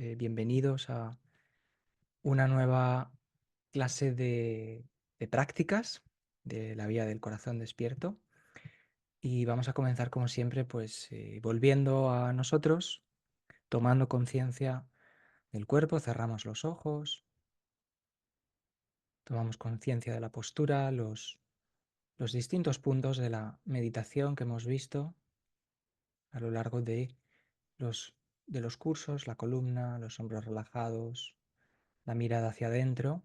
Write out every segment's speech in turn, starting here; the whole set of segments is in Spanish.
Bienvenidos a una nueva clase de prácticas de la vía del corazón despierto. Y vamos a comenzar como siempre, pues volviendo a nosotros, tomando conciencia del cuerpo, cerramos los ojos, tomamos conciencia de la postura, los distintos puntos de la meditación que hemos visto a lo largo los, de los cursos, la columna, los hombros relajados, la mirada hacia adentro.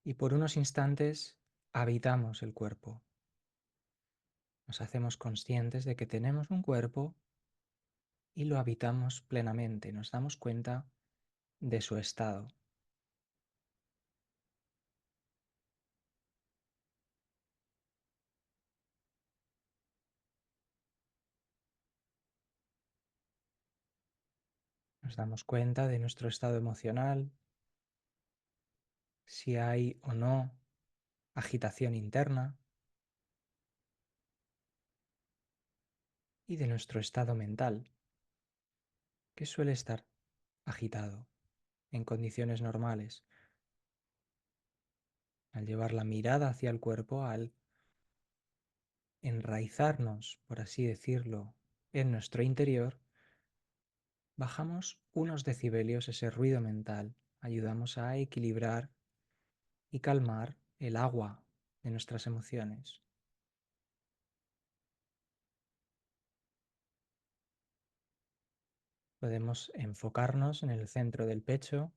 Y por unos instantes habitamos el cuerpo. Nos hacemos conscientes de que tenemos un cuerpo y lo habitamos plenamente. Nos damos cuenta de su estado. Nos damos cuenta de nuestro estado emocional, si hay o no agitación interna, y de nuestro estado mental, que suele estar agitado en condiciones normales. Al llevar la mirada hacia el cuerpo, al enraizarnos, por así decirlo, en nuestro interior, bajamos unos decibelios ese ruido mental, ayudamos a equilibrar y calmar el agua de nuestras emociones. Podemos enfocarnos en el centro del pecho,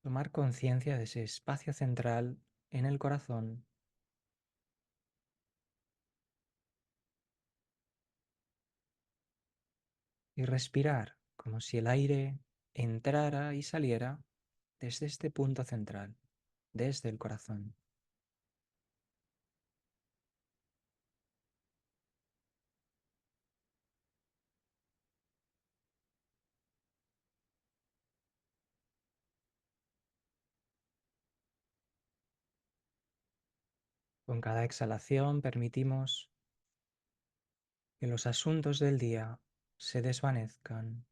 tomar conciencia de ese espacio central en el corazón y respirar como si el aire entrara y saliera desde este punto central, desde el corazón. Con cada exhalación permitimos que los asuntos del día se desvanezcan,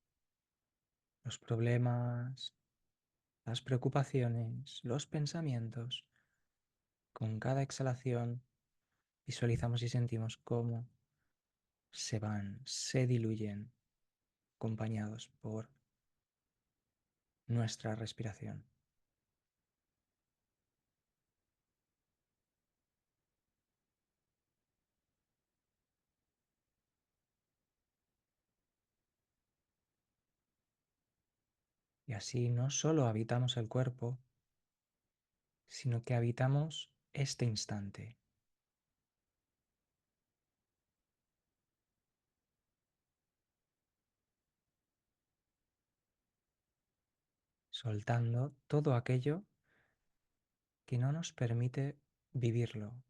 los problemas, las preocupaciones, los pensamientos. Con cada exhalación visualizamos y sentimos cómo se van, se diluyen, acompañados por nuestra respiración. Y así no solo habitamos el cuerpo, sino que habitamos este instante, soltando todo aquello que no nos permite vivirlo.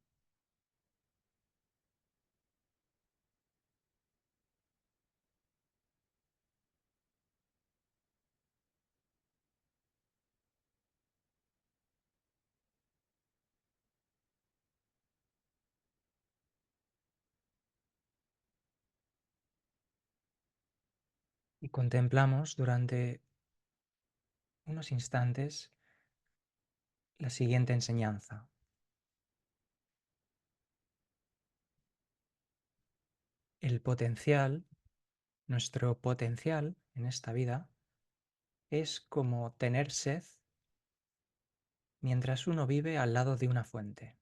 Y contemplamos durante unos instantes la siguiente enseñanza. El potencial, nuestro potencial en esta vida, es como tener sed mientras uno vive al lado de una fuente.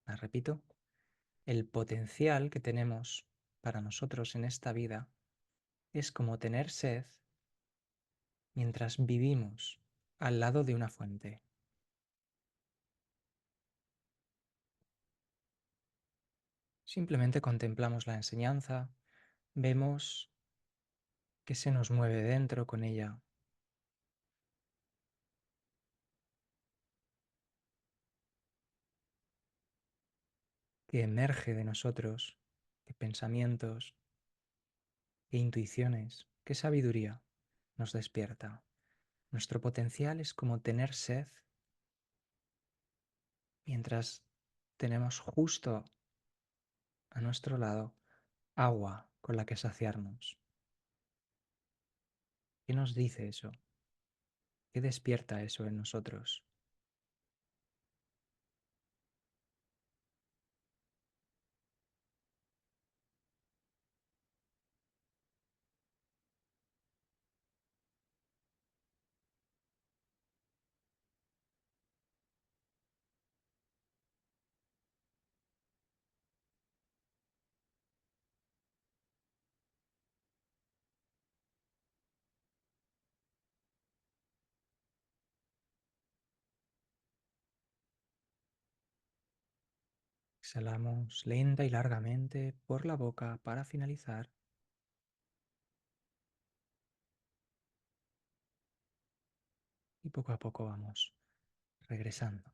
La repito, el potencial que tenemos para nosotros en esta vida es como tener sed mientras vivimos al lado de una fuente. Simplemente contemplamos la enseñanza, vemos que se nos mueve dentro con ella, que emerge de nosotros, qué pensamientos, qué intuiciones, qué sabiduría nos despierta. Nuestro potencial es como tener sed mientras tenemos justo a nuestro lado agua con la que saciarnos. ¿Qué nos dice eso? ¿Qué despierta eso en nosotros? Exhalamos lenta y largamente por la boca para finalizar y poco a poco vamos regresando.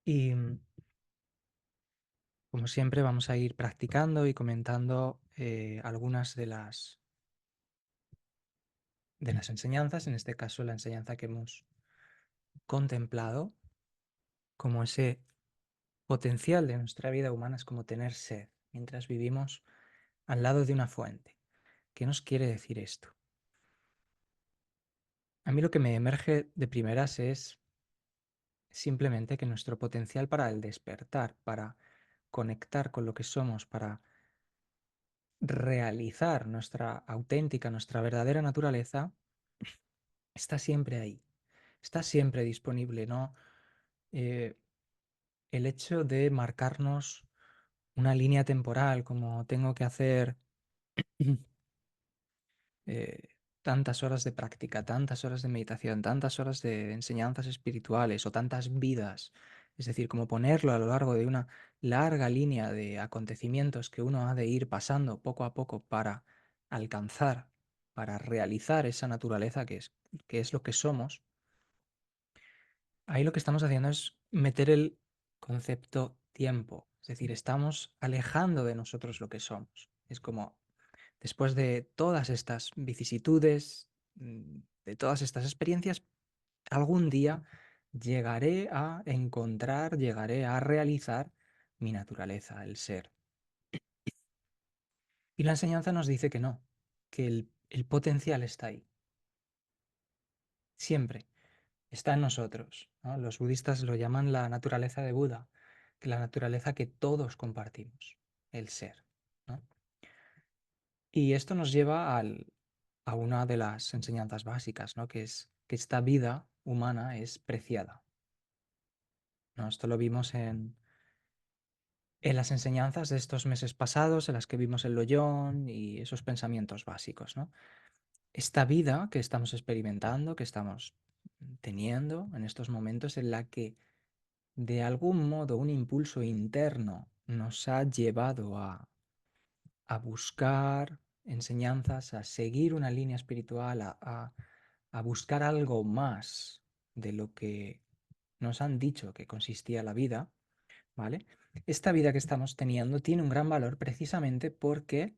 Y como siempre vamos a ir practicando y comentando algunas de las enseñanzas, en este caso la enseñanza que hemos contemplado como ese potencial de nuestra vida humana es como tener sed mientras vivimos al lado de una fuente. ¿Qué nos quiere decir esto? A mí lo que me emerge de primeras es simplemente que nuestro potencial para el despertar, para conectar con lo que somos, para realizar nuestra auténtica, nuestra verdadera naturaleza, está siempre ahí, está siempre disponible, ¿no? Eh, el hecho de marcarnos una línea temporal, como tengo que hacer eh, tantas horas de práctica, tantas horas de meditación, tantas horas de enseñanzas espirituales o tantas vidas, es decir, como ponerlo a lo largo de una larga línea de acontecimientos que uno ha de ir pasando poco a poco para alcanzar, para realizar esa naturaleza que es lo que somos. Ahí lo que estamos haciendo es meter el concepto tiempo, es decir, estamos alejando de nosotros lo que somos. Es como, después de todas estas vicisitudes, de todas estas experiencias, algún día llegaré a encontrar, llegaré a realizar mi naturaleza, el ser. Y la enseñanza nos dice que no, que el potencial está ahí, siempre. Está en nosotros, ¿no? Los budistas lo llaman la naturaleza de Buda, que la naturaleza que todos compartimos, el ser, ¿no? Y esto nos lleva a una de las enseñanzas básicas, ¿no? Que es que esta vida humana es preciada, ¿no? Esto lo vimos en las enseñanzas de estos meses pasados, en las que vimos el Loyón y esos pensamientos básicos, ¿no? Esta vida que estamos experimentando, que estamos teniendo en estos momentos en la que de algún modo un impulso interno nos ha llevado a buscar enseñanzas, a seguir una línea espiritual, a buscar algo más de lo que nos han dicho que consistía la vida, ¿vale? Esta vida que estamos teniendo tiene un gran valor precisamente porque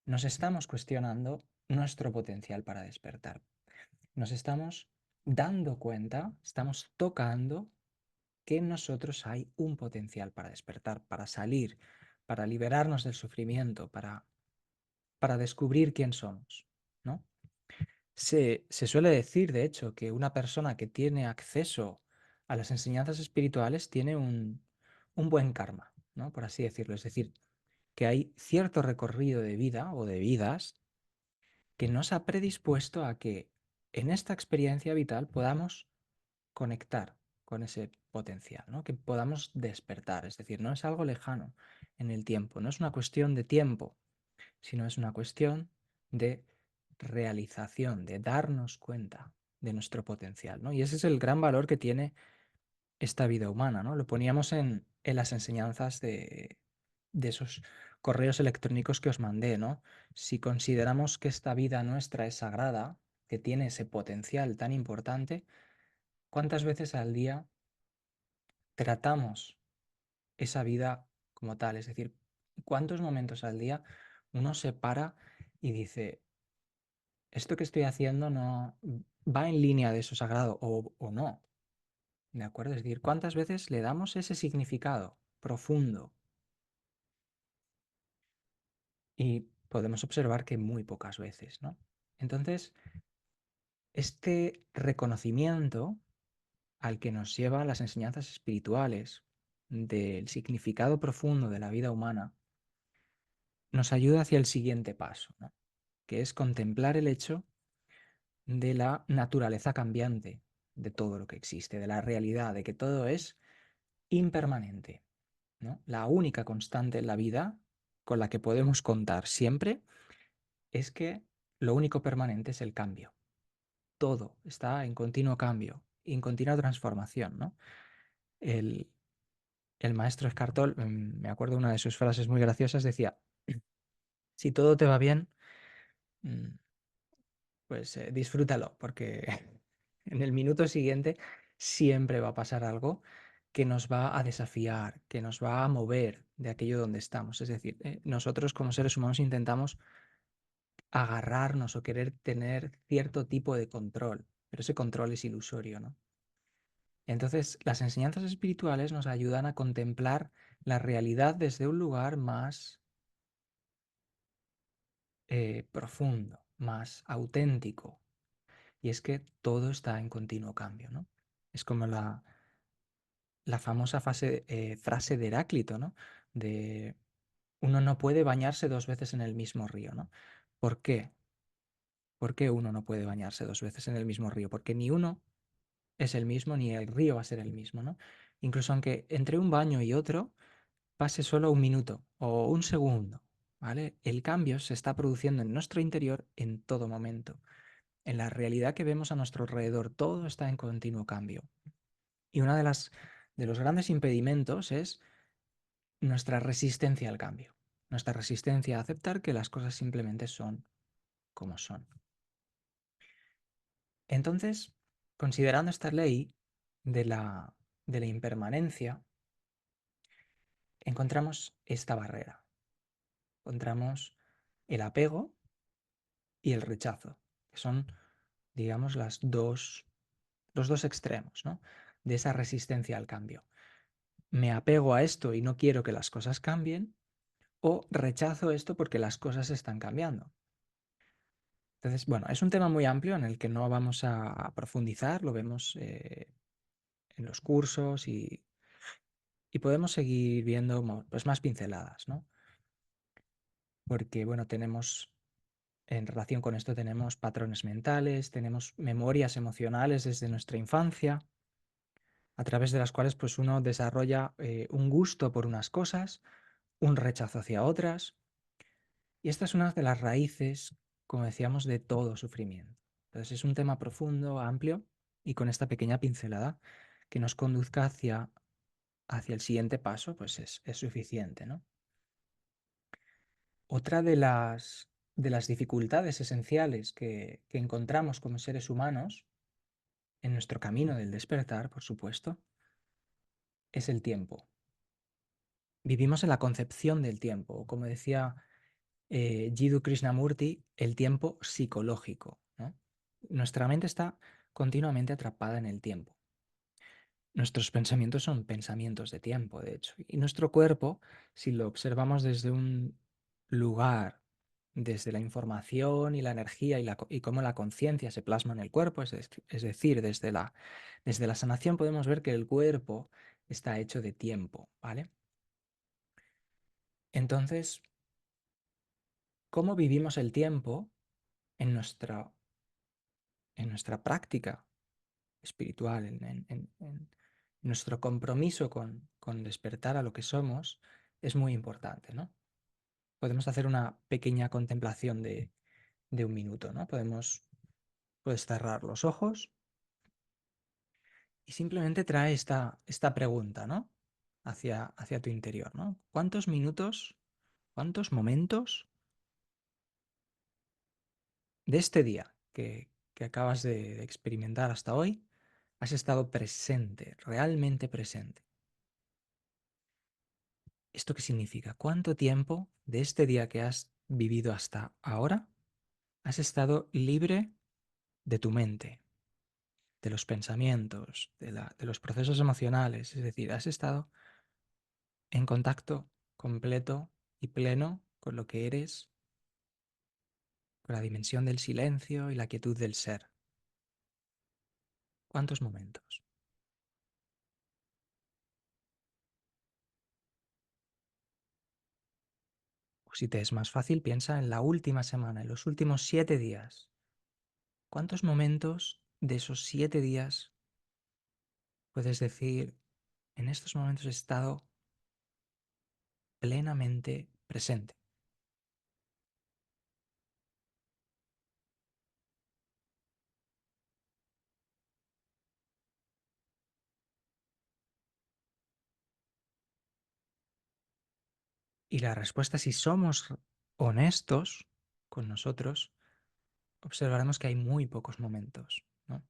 nos estamos cuestionando nuestro potencial para despertar. Nos estamos dando cuenta, estamos tocando que en nosotros hay un potencial para despertar, para salir, para liberarnos del sufrimiento, para descubrir quién somos, ¿no? Se suele decir, de hecho, que una persona que tiene acceso a las enseñanzas espirituales tiene un buen karma, ¿no? Por así decirlo. Es decir, que hay cierto recorrido de vida o de vidas que nos ha predispuesto a que en esta experiencia vital podamos conectar con ese potencial, ¿no? Que podamos despertar. Es decir, no es algo lejano en el tiempo, no es una cuestión de tiempo, sino es una cuestión de realización, de darnos cuenta de nuestro potencial, ¿no? Y ese es el gran valor que tiene esta vida humana, ¿no? Lo poníamos en las enseñanzas de esos correos electrónicos que os mandé, ¿no? Si consideramos que esta vida nuestra es sagrada, que tiene ese potencial tan importante, ¿cuántas veces al día tratamos esa vida como tal? Es decir, ¿cuántos momentos al día uno se para y dice, esto que estoy haciendo no va en línea de eso sagrado o no, ¿de acuerdo? Es decir, ¿cuántas veces le damos ese significado profundo? Y podemos observar que muy pocas veces, ¿no? Entonces, este reconocimiento al que nos llevan las enseñanzas espirituales del significado profundo de la vida humana, nos ayuda hacia el siguiente paso, ¿no? Que es contemplar el hecho de la naturaleza cambiante de todo lo que existe, de la realidad, de que todo es impermanente, ¿no? La única constante en la vida con la que podemos contar siempre es que lo único permanente es el cambio. Todo está en continuo cambio, en continua transformación, ¿no? El, el maestro Eckhart Tolle, me acuerdo una de sus frases muy graciosas, decía, si todo te va bien, mm, pues disfrútalo, porque en el minuto siguiente siempre va a pasar algo que nos va a desafiar, que nos va a mover de aquello donde estamos. Es decir, nosotros como seres humanos intentamos agarrarnos o querer tener cierto tipo de control, pero ese control es ilusorio, ¿no? Entonces, las enseñanzas espirituales nos ayudan a contemplar la realidad desde un lugar más profundo, más auténtico. Y es que todo está en continuo cambio, ¿no? Es como la famosa frase de Heráclito, ¿no? De uno no puede bañarse dos veces en el mismo río, ¿no? ¿Por qué? ¿Por qué uno no puede bañarse dos veces en el mismo río? Porque ni uno es el mismo ni el río va a ser el mismo, ¿no? Incluso aunque entre un baño y otro pase solo un minuto o un segundo, ¿vale? El cambio se está produciendo en nuestro interior en todo momento. En la realidad que vemos a nuestro alrededor, todo está en continuo cambio. Y una de los grandes impedimentos es nuestra resistencia al cambio, nuestra resistencia a aceptar que las cosas simplemente son como son. Entonces, considerando esta ley de la impermanencia, encontramos esta barrera. Encontramos el apego y el rechazo, que son, digamos, los dos extremos, ¿no? De esa resistencia al cambio. Me apego a esto y no quiero que las cosas cambien, o rechazo esto porque las cosas están cambiando. Entonces, bueno, es un tema muy amplio en el que no vamos a profundizar, lo vemos en los cursos y podemos seguir viendo pues, más pinceladas, ¿no? Porque, bueno, tenemos, en relación con esto, tenemos patrones mentales, tenemos memorias emocionales desde nuestra infancia, a través de las cuales pues, uno desarrolla un gusto por unas cosas, un rechazo hacia otras, y esta es una de las raíces, como decíamos, de todo sufrimiento. Entonces es un tema profundo, amplio, y con esta pequeña pincelada que nos conduzca hacia el siguiente paso, pues es suficiente, ¿no? Otra de las dificultades esenciales que encontramos como seres humanos en nuestro camino del despertar, por supuesto, es el tiempo. Vivimos en la concepción del tiempo, o como decía Jiddu Krishnamurti, el tiempo psicológico, ¿no? Nuestra mente está continuamente atrapada en el tiempo. Nuestros pensamientos son pensamientos de tiempo, de hecho. Y nuestro cuerpo, si lo observamos desde un lugar, desde la información y la energía y cómo la conciencia se plasma en el cuerpo, es decir, desde la sanación podemos ver que el cuerpo está hecho de tiempo, ¿vale? Entonces, ¿cómo vivimos el tiempo en en nuestra práctica espiritual, en nuestro compromiso con despertar a lo que somos, es muy importante, ¿no? Podemos hacer una pequeña contemplación de un minuto, ¿no? Puedes cerrar los ojos y simplemente trae esta pregunta, ¿no? Hacia tu interior, ¿no? ¿Cuántos minutos, cuántos momentos de este día que acabas de experimentar hasta hoy has estado presente, realmente presente? ¿Esto qué significa? ¿Cuánto tiempo de este día que has vivido hasta ahora, has estado libre de tu mente, de los pensamientos, de los procesos emocionales. Es decir, has estado en contacto completo y pleno con lo que eres, con la dimensión del silencio y la quietud del ser. ¿Cuántos momentos? O si te es más fácil, piensa en la última semana, en los últimos 7 días. ¿Cuántos momentos de esos 7 días puedes decir, en estos momentos he estado plenamente presente? Y la respuesta, si somos honestos con nosotros, observaremos que hay muy pocos momentos, ¿no?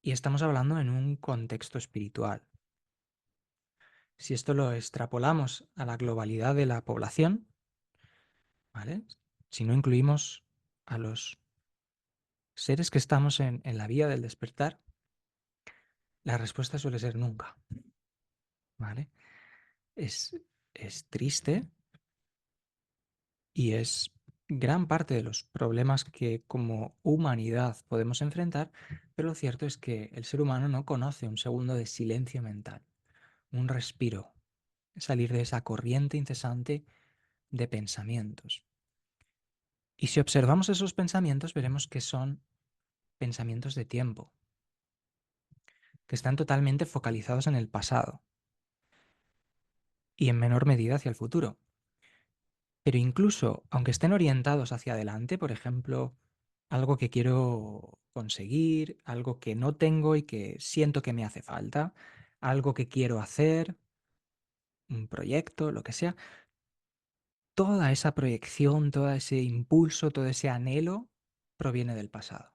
Y estamos hablando en un contexto espiritual. Si esto lo extrapolamos a la globalidad de la población, ¿vale? Si no incluimos a los seres que estamos en la vía del despertar, la respuesta suele ser nunca, ¿vale? Es, es triste y es gran parte de los problemas que como humanidad podemos enfrentar, pero lo cierto es que el ser humano no conoce un segundo de silencio mental, un respiro, salir de esa corriente incesante de pensamientos. Y si observamos esos pensamientos, veremos que son pensamientos de tiempo, que están totalmente focalizados en el pasado y en menor medida hacia el futuro. Pero incluso, aunque estén orientados hacia adelante, por ejemplo, algo que quiero conseguir, algo que no tengo y que siento que me hace falta, algo que quiero hacer, un proyecto, lo que sea, toda esa proyección, todo ese impulso, todo ese anhelo proviene del pasado.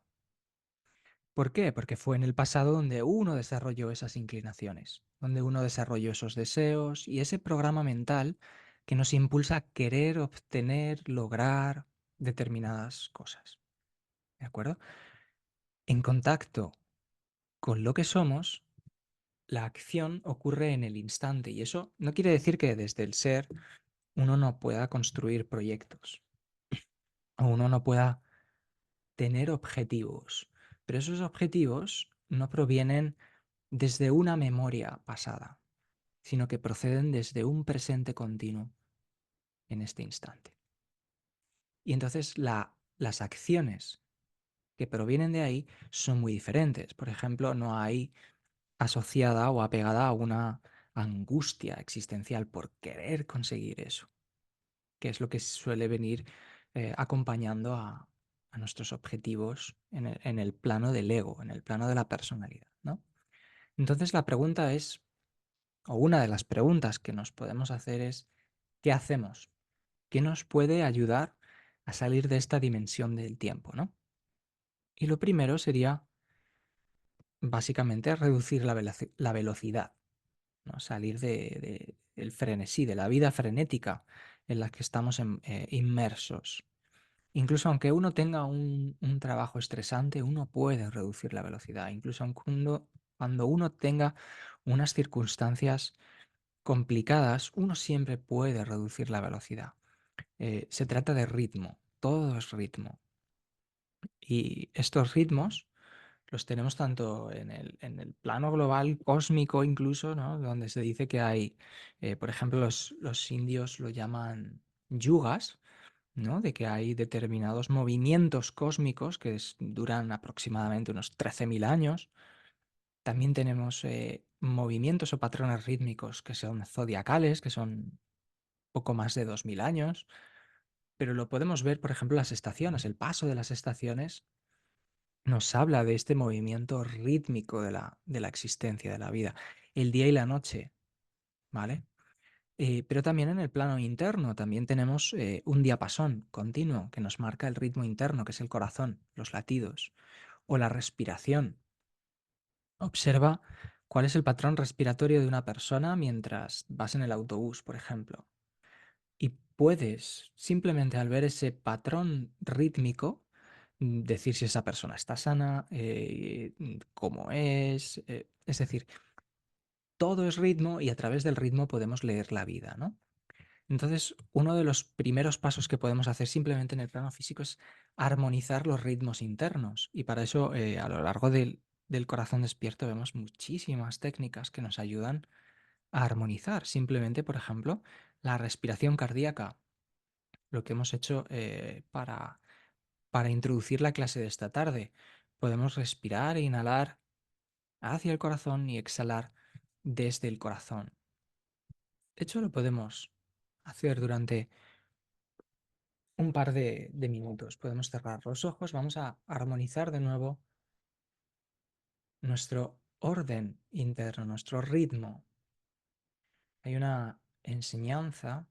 ¿Por qué? Porque fue en el pasado donde uno desarrolló esas inclinaciones, donde uno desarrolló esos deseos y ese programa mental que nos impulsa a querer obtener, lograr determinadas cosas. ¿De acuerdo? En contacto con lo que somos, la acción ocurre en el instante y eso no quiere decir que desde el ser uno no pueda construir proyectos o uno no pueda tener objetivos, pero esos objetivos no provienen desde una memoria pasada, sino que proceden desde un presente continuo en este instante. Y entonces las acciones que provienen de ahí son muy diferentes. Por ejemplo, no hay asociada o apegada a una angustia existencial por querer conseguir eso, que es lo que suele venir acompañando a nuestros objetivos en el plano del ego, en el plano de la personalidad, ¿no? Entonces la pregunta es, o una de las preguntas que nos podemos hacer es, ¿qué hacemos? ¿Qué nos puede ayudar a salir de esta dimensión del tiempo, ¿no? Y lo primero sería básicamente reducir la velocidad, ¿no? Salir del frenesí, de la vida frenética en la que estamos inmersos. Incluso aunque uno tenga un trabajo estresante, uno puede reducir la velocidad. Incluso cuando uno tenga unas circunstancias complicadas, uno siempre puede reducir la velocidad. Se trata de ritmo, todo es ritmo. Y estos ritmos los tenemos tanto en el plano global, cósmico incluso, ¿no? Donde se dice que hay, por ejemplo, los indios lo llaman yugas, ¿no? De que hay determinados movimientos cósmicos que duran aproximadamente unos 13.000 años. También tenemos movimientos o patrones rítmicos que son zodiacales, que son poco más de 2.000 años, pero lo podemos ver, por ejemplo, en las estaciones. El paso de las estaciones nos habla de este movimiento rítmico de la existencia, de la vida. El día y la noche, ¿vale? Pero también en el plano interno, también tenemos un diapasón continuo que nos marca el ritmo interno, que es el corazón, los latidos, o la respiración. Observa cuál es el patrón respiratorio de una persona mientras vas en el autobús, por ejemplo. Y puedes simplemente al ver ese patrón rítmico decir si esa persona está sana, cómo es decir, todo es ritmo y a través del ritmo podemos leer la vida, ¿no? Entonces, uno de los primeros pasos que podemos hacer simplemente en el plano físico es armonizar los ritmos internos. Y para eso, a lo largo del corazón despierto, vemos muchísimas técnicas que nos ayudan a armonizar. Simplemente, por ejemplo, la respiración cardíaca, lo que hemos hecho para introducir la clase de esta tarde. Podemos respirar e inhalar hacia el corazón y exhalar desde el corazón. De hecho, lo podemos hacer durante un par de minutos. Podemos cerrar los ojos, vamos a armonizar de nuevo nuestro orden interno, nuestro ritmo. Hay una enseñanza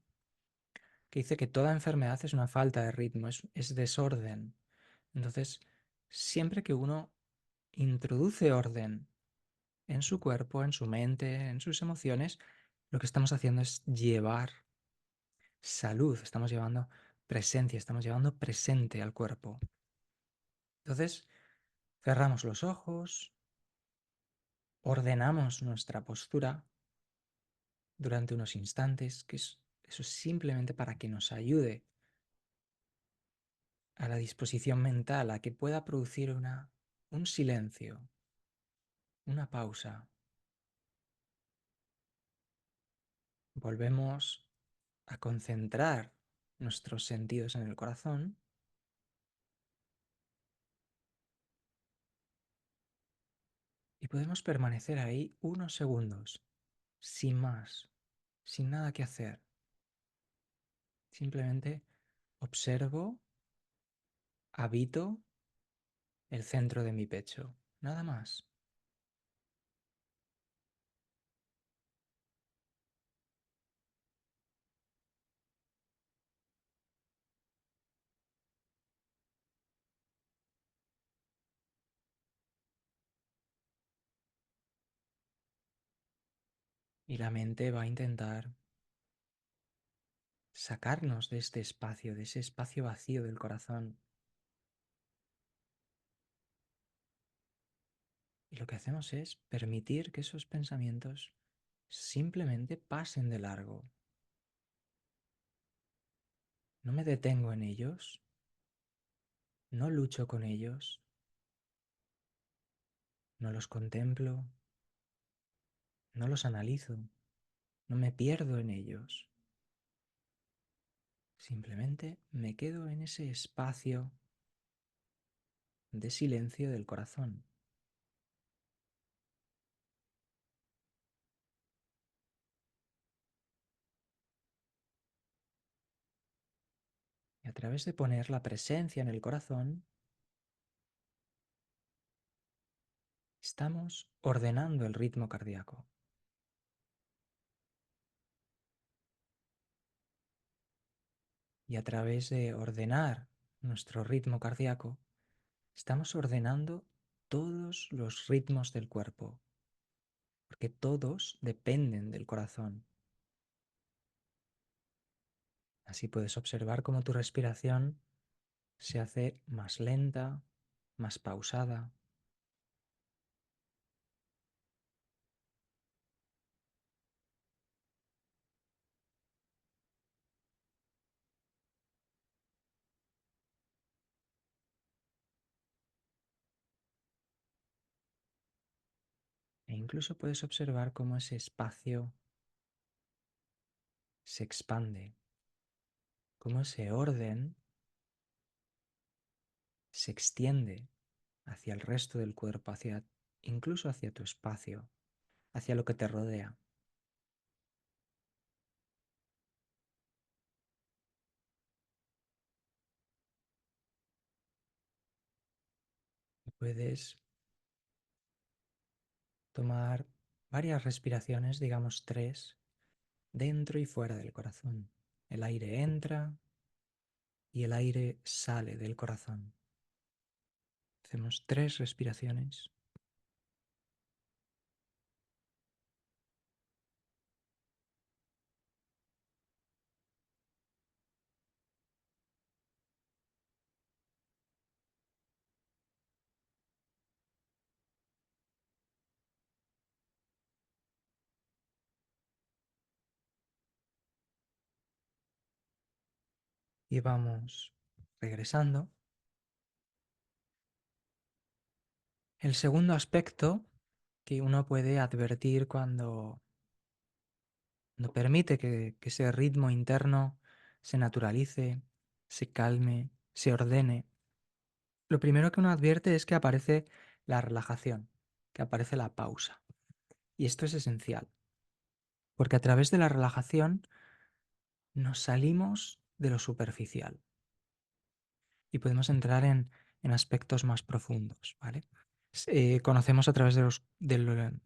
que dice que toda enfermedad es una falta de ritmo, es desorden. Entonces, siempre que uno introduce orden en su cuerpo, en su mente, en sus emociones, lo que estamos haciendo es llevar salud, estamos llevando presencia, estamos llevando presente al cuerpo. Entonces, cerramos los ojos, ordenamos nuestra postura durante unos instantes, eso es simplemente para que nos ayude a la disposición mental, a que pueda producir un silencio, una pausa. Volvemos a concentrar nuestros sentidos en el corazón y podemos permanecer ahí unos segundos, sin más, sin nada que hacer. Simplemente observo, habito el centro de mi pecho, nada más. Y la mente va a intentar sacarnos de este espacio, de ese espacio vacío del corazón. Y lo que hacemos es permitir que esos pensamientos simplemente pasen de largo. No me detengo en ellos, no lucho con ellos, no los contemplo, no los analizo, no me pierdo en ellos. Simplemente me quedo en ese espacio de silencio del corazón. Y a través de poner la presencia en el corazón, estamos ordenando el ritmo cardíaco. Y a través de ordenar nuestro ritmo cardíaco, estamos ordenando todos los ritmos del cuerpo, porque todos dependen del corazón. Así puedes observar cómo tu respiración se hace más lenta, más pausada. E incluso puedes observar cómo ese espacio se expande, cómo ese orden se extiende hacia el resto del cuerpo, incluso hacia tu espacio, hacia lo que te rodea. Puedes tomar varias respiraciones, digamos tres, dentro y fuera del corazón. El aire entra y el aire sale del corazón. Hacemos tres respiraciones. y vamos regresando. El segundo aspecto que uno puede advertir cuando no permite que ese ritmo interno se naturalice, se calme, se ordene. Lo primero que uno advierte es que aparece la relajación, que aparece la pausa. Y esto es esencial, porque a través de la relajación nos salimos de lo superficial y podemos entrar en aspectos más profundos, ¿vale? Conocemos a través de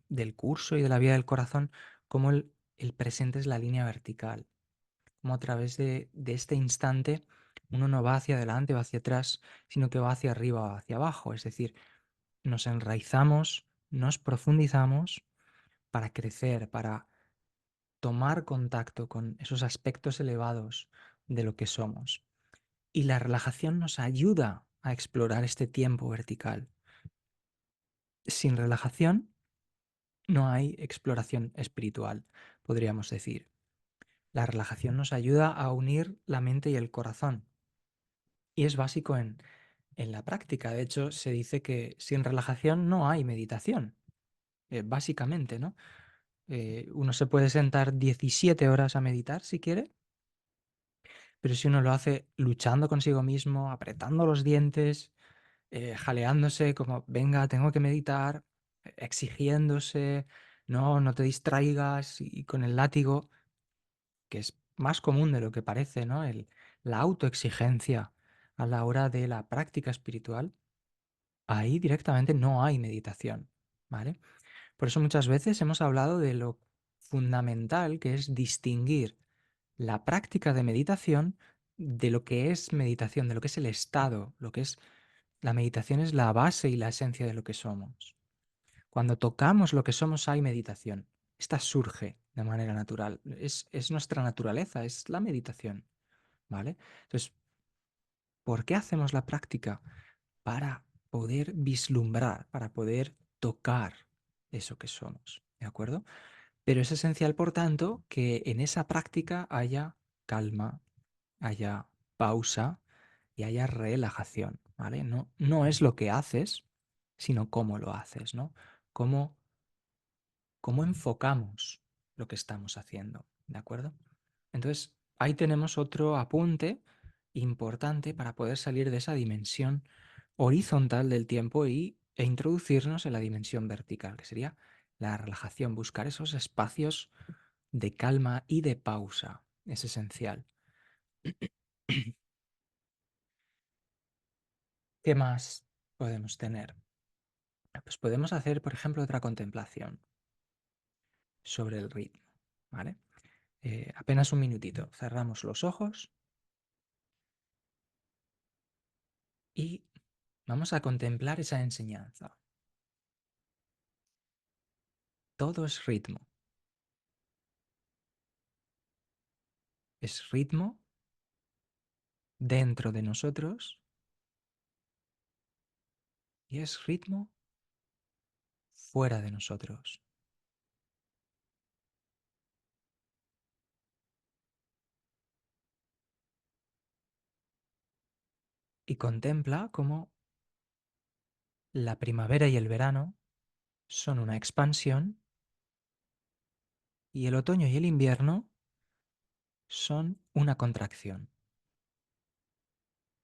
del curso y de la vía del corazón cómo el presente es la línea vertical, como a través de este instante uno no va hacia adelante o hacia atrás, sino que va hacia arriba o hacia abajo. Es decir, nos enraizamos, nos profundizamos para crecer, para tomar contacto con esos aspectos elevados de lo que somos. Y la relajación nos ayuda a explorar este tiempo vertical. Sin relajación no hay exploración espiritual, podríamos decir. La relajación nos ayuda a unir la mente y el corazón. Y es básico en la práctica. De hecho, se dice que sin relajación no hay meditación, básicamente, ¿no? Uno se puede sentar 17 horas a meditar si quiere, pero si uno lo hace luchando consigo mismo, apretando los dientes, jaleándose como, venga, tengo que meditar, exigiéndose, no, no te distraigas y con el látigo, que es más común de lo que parece, ¿no? La autoexigencia a la hora de la práctica espiritual, ahí directamente no hay meditación, ¿vale? Por eso muchas veces hemos hablado de lo fundamental que es distinguir la práctica de meditación de lo que es meditación, de lo que es el estado, lo que es la meditación es la base y la esencia de lo que somos. Cuando tocamos lo que somos hay meditación. Esta surge de manera natural. Es nuestra naturaleza, es la meditación. ¿Vale? Entonces, ¿por qué hacemos la práctica? Para poder vislumbrar, para poder tocar eso que somos. ¿De acuerdo? Pero es esencial, por tanto, que en esa práctica haya calma, haya pausa y haya relajación, ¿vale? No, no es lo que haces, sino cómo lo haces, ¿no? Cómo, cómo enfocamos lo que estamos haciendo, ¿de acuerdo? Entonces, ahí tenemos otro apunte importante para poder salir de esa dimensión horizontal del tiempo e introducirnos en la dimensión vertical, que sería la relajación, buscar esos espacios de calma y de pausa. Es esencial. ¿Qué más podemos tener? Pues podemos hacer, por ejemplo, otra contemplación sobre el ritmo, ¿vale? Apenas un minutito. Cerramos los ojos y vamos a contemplar esa enseñanza. Todo es ritmo dentro de nosotros y es ritmo fuera de nosotros. Y contempla cómo la primavera y el verano son una expansión y el otoño y el invierno son una contracción.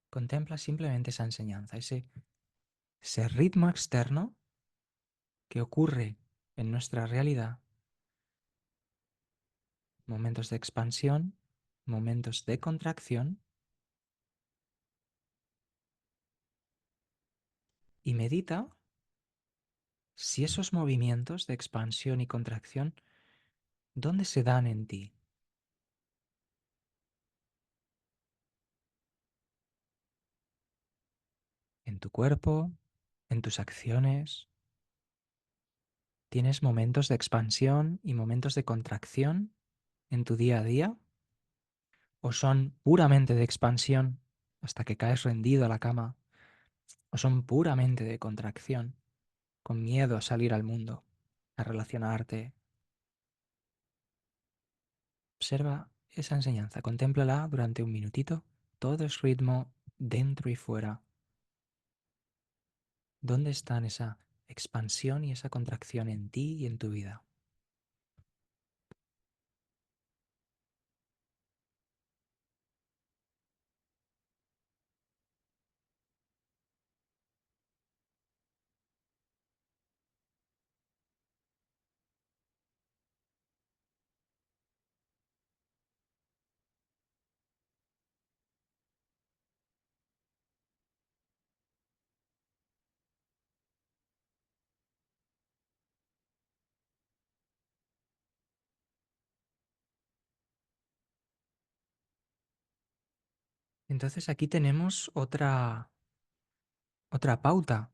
Contempla simplemente esa enseñanza, ese ritmo externo que ocurre en nuestra realidad, momentos de expansión, momentos de contracción, y medita si esos movimientos de expansión y contracción, ¿dónde se dan en ti? ¿En tu cuerpo? ¿En tus acciones? ¿Tienes momentos de expansión y momentos de contracción en tu día a día? ¿O son puramente de expansión hasta que caes rendido a la cama? ¿O son puramente de contracción, con miedo a salir al mundo, a relacionarte? Observa esa enseñanza, contémplala durante un minutito todo es ritmo dentro y fuera. ¿Dónde están esa expansión y esa contracción en ti y en tu vida? Entonces aquí tenemos otra pauta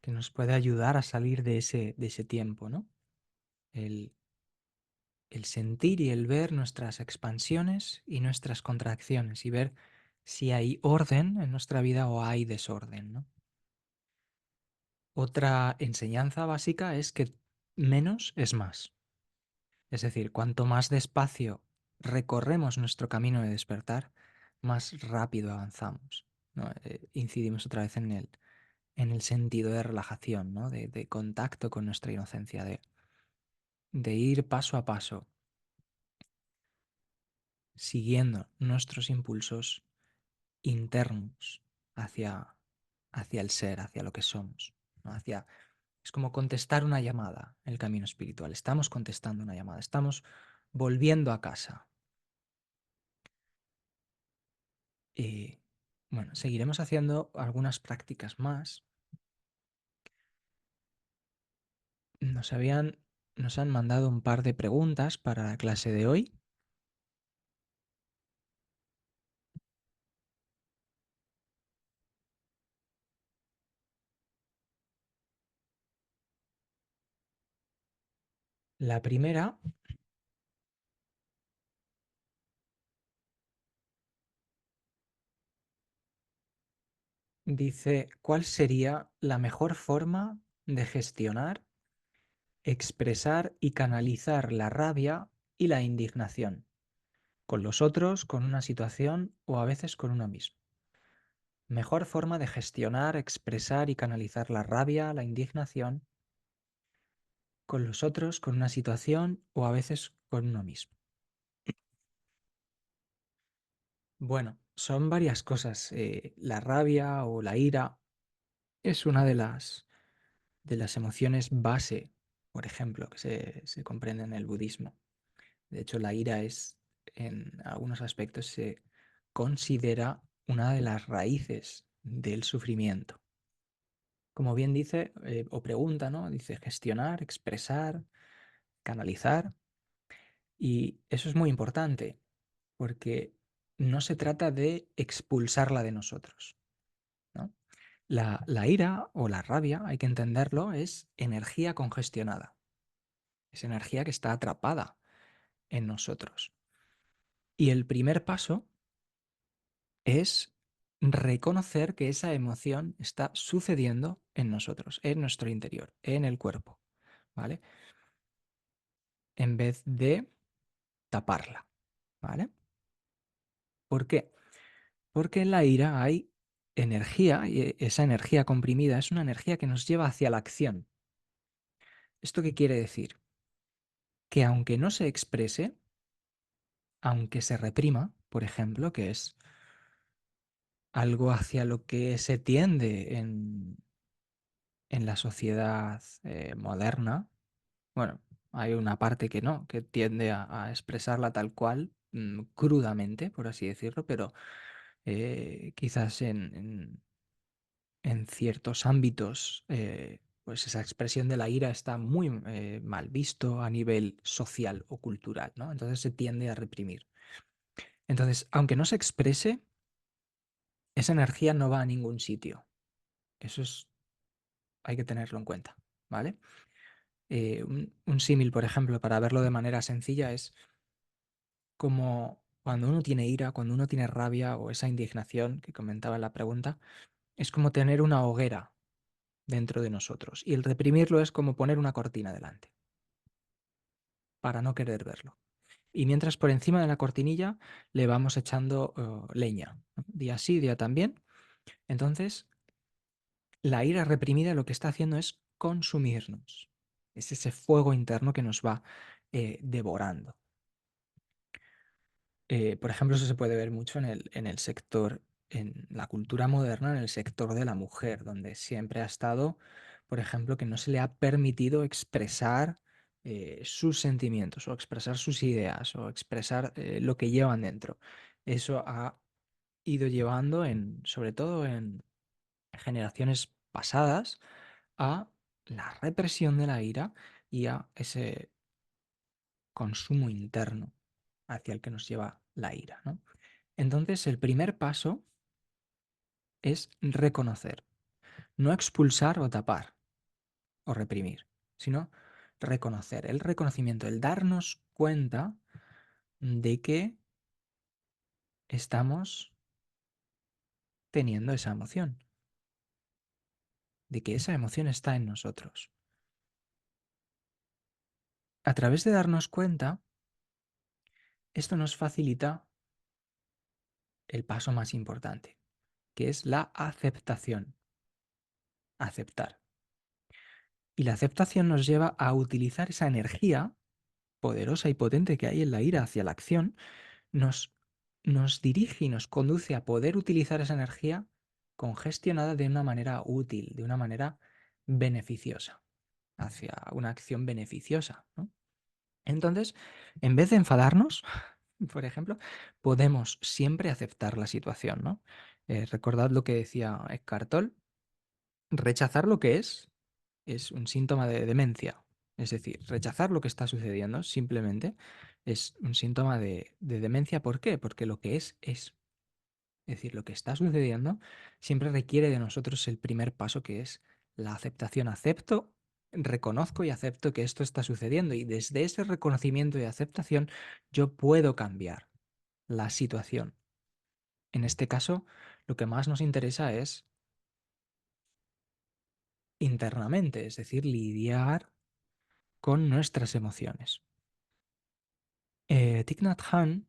que nos puede ayudar a salir de ese tiempo, ¿no? El, el sentir y el ver nuestras expansiones y nuestras contracciones y ver si hay orden en nuestra vida o hay desorden, ¿no? Otra enseñanza básica es que menos es más. Es decir, cuanto más despacio recorremos nuestro camino de despertar, más rápido avanzamos, ¿no? Incidimos otra vez en el sentido de relajación, ¿no? De contacto con nuestra inocencia, de ir paso a paso, siguiendo nuestros impulsos internos hacia, hacia el ser, hacia lo que somos, ¿no? Es como contestar una llamada, el camino espiritual. Estamos contestando una llamada, estamos volviendo a casa. Y bueno, seguiremos haciendo algunas prácticas más. Nos habían, nos han mandado un par de preguntas para la clase de hoy. La primera dice, ¿cuál sería la mejor forma de gestionar, expresar y canalizar la rabia y la indignación con los otros, con una situación o a veces con uno mismo? Mejor forma de gestionar, expresar y canalizar la rabia, la indignación con los otros, con una situación o a veces con uno mismo. Bueno, son varias cosas. La rabia o la ira es una de las emociones base, por ejemplo, que se comprende en el budismo. De hecho, la ira es, en algunos aspectos, se considera una de las raíces del sufrimiento. Como bien dice, o pregunta, ¿no? Dice gestionar, expresar, canalizar. Y eso es muy importante, porque no se trata de expulsarla de nosotros, ¿no? La ira o la rabia, hay que entenderlo, es energía congestionada. Es energía que está atrapada en nosotros. Y el primer paso es reconocer que esa emoción está sucediendo en nosotros, en nuestro interior, en el cuerpo, ¿vale? En vez de taparla, ¿vale? ¿Por qué? Porque en la ira hay energía y esa energía comprimida es una energía que nos lleva hacia la acción. ¿Esto qué quiere decir? Que aunque no se exprese, aunque se reprima, por ejemplo, que es algo hacia lo que se tiende en la sociedad moderna, bueno, hay una parte que no, que tiende a expresarla tal cual, crudamente, por así decirlo, pero quizás en ciertos ámbitos, pues esa expresión de la ira está muy mal visto a nivel social o cultural, ¿no? Entonces se tiende a reprimir. Entonces, aunque no se exprese, esa energía no va a ningún sitio. Eso es, hay que tenerlo en cuenta, ¿vale? Un símil, por ejemplo, para verlo de manera sencilla, es como cuando uno tiene ira, cuando uno tiene rabia o esa indignación que comentaba en la pregunta, es como tener una hoguera dentro de nosotros. Y el reprimirlo es como poner una cortina delante, para no querer verlo. Y mientras por encima de la cortinilla le vamos echando leña, ¿no? Día sí, día también. Entonces, la ira reprimida lo que está haciendo es consumirnos. Es ese fuego interno que nos va devorando. Por ejemplo, eso se puede ver mucho en el sector, en la cultura moderna, en el sector de la mujer, donde siempre ha estado, por ejemplo, que no se le ha permitido expresar sus sentimientos o expresar sus ideas o expresar lo que llevan dentro. Eso ha ido llevando, sobre todo en generaciones pasadas, a la represión de la ira y a ese consumo interno hacia el que nos lleva la ira, ¿no? Entonces, el primer paso es reconocer, no expulsar o tapar o reprimir, sino reconocer, el reconocimiento, el darnos cuenta de que estamos teniendo esa emoción, de que esa emoción está en nosotros. A través de darnos cuenta, esto nos facilita el paso más importante, que es la aceptación, aceptar. Y la aceptación nos lleva a utilizar esa energía poderosa y potente que hay en la ira hacia la acción, nos, nos dirige y nos conduce a poder utilizar esa energía congestionada de una manera útil, de una manera beneficiosa, hacia una acción beneficiosa, ¿no? Entonces, en vez de enfadarnos, por ejemplo, podemos siempre aceptar la situación, ¿no? Recordad lo que decía Eckhart Tolle, rechazar lo que es un síntoma de demencia. Es decir, rechazar lo que está sucediendo simplemente es un síntoma de demencia. ¿Por qué? Porque lo que es es. Es decir, lo que está sucediendo siempre requiere de nosotros el primer paso, que es la aceptación. Acepto, reconozco y acepto que esto está sucediendo, y desde ese reconocimiento y aceptación yo puedo cambiar la situación. En este caso, lo que más nos interesa es internamente, es decir, lidiar con nuestras emociones. Thich Nhat Hanh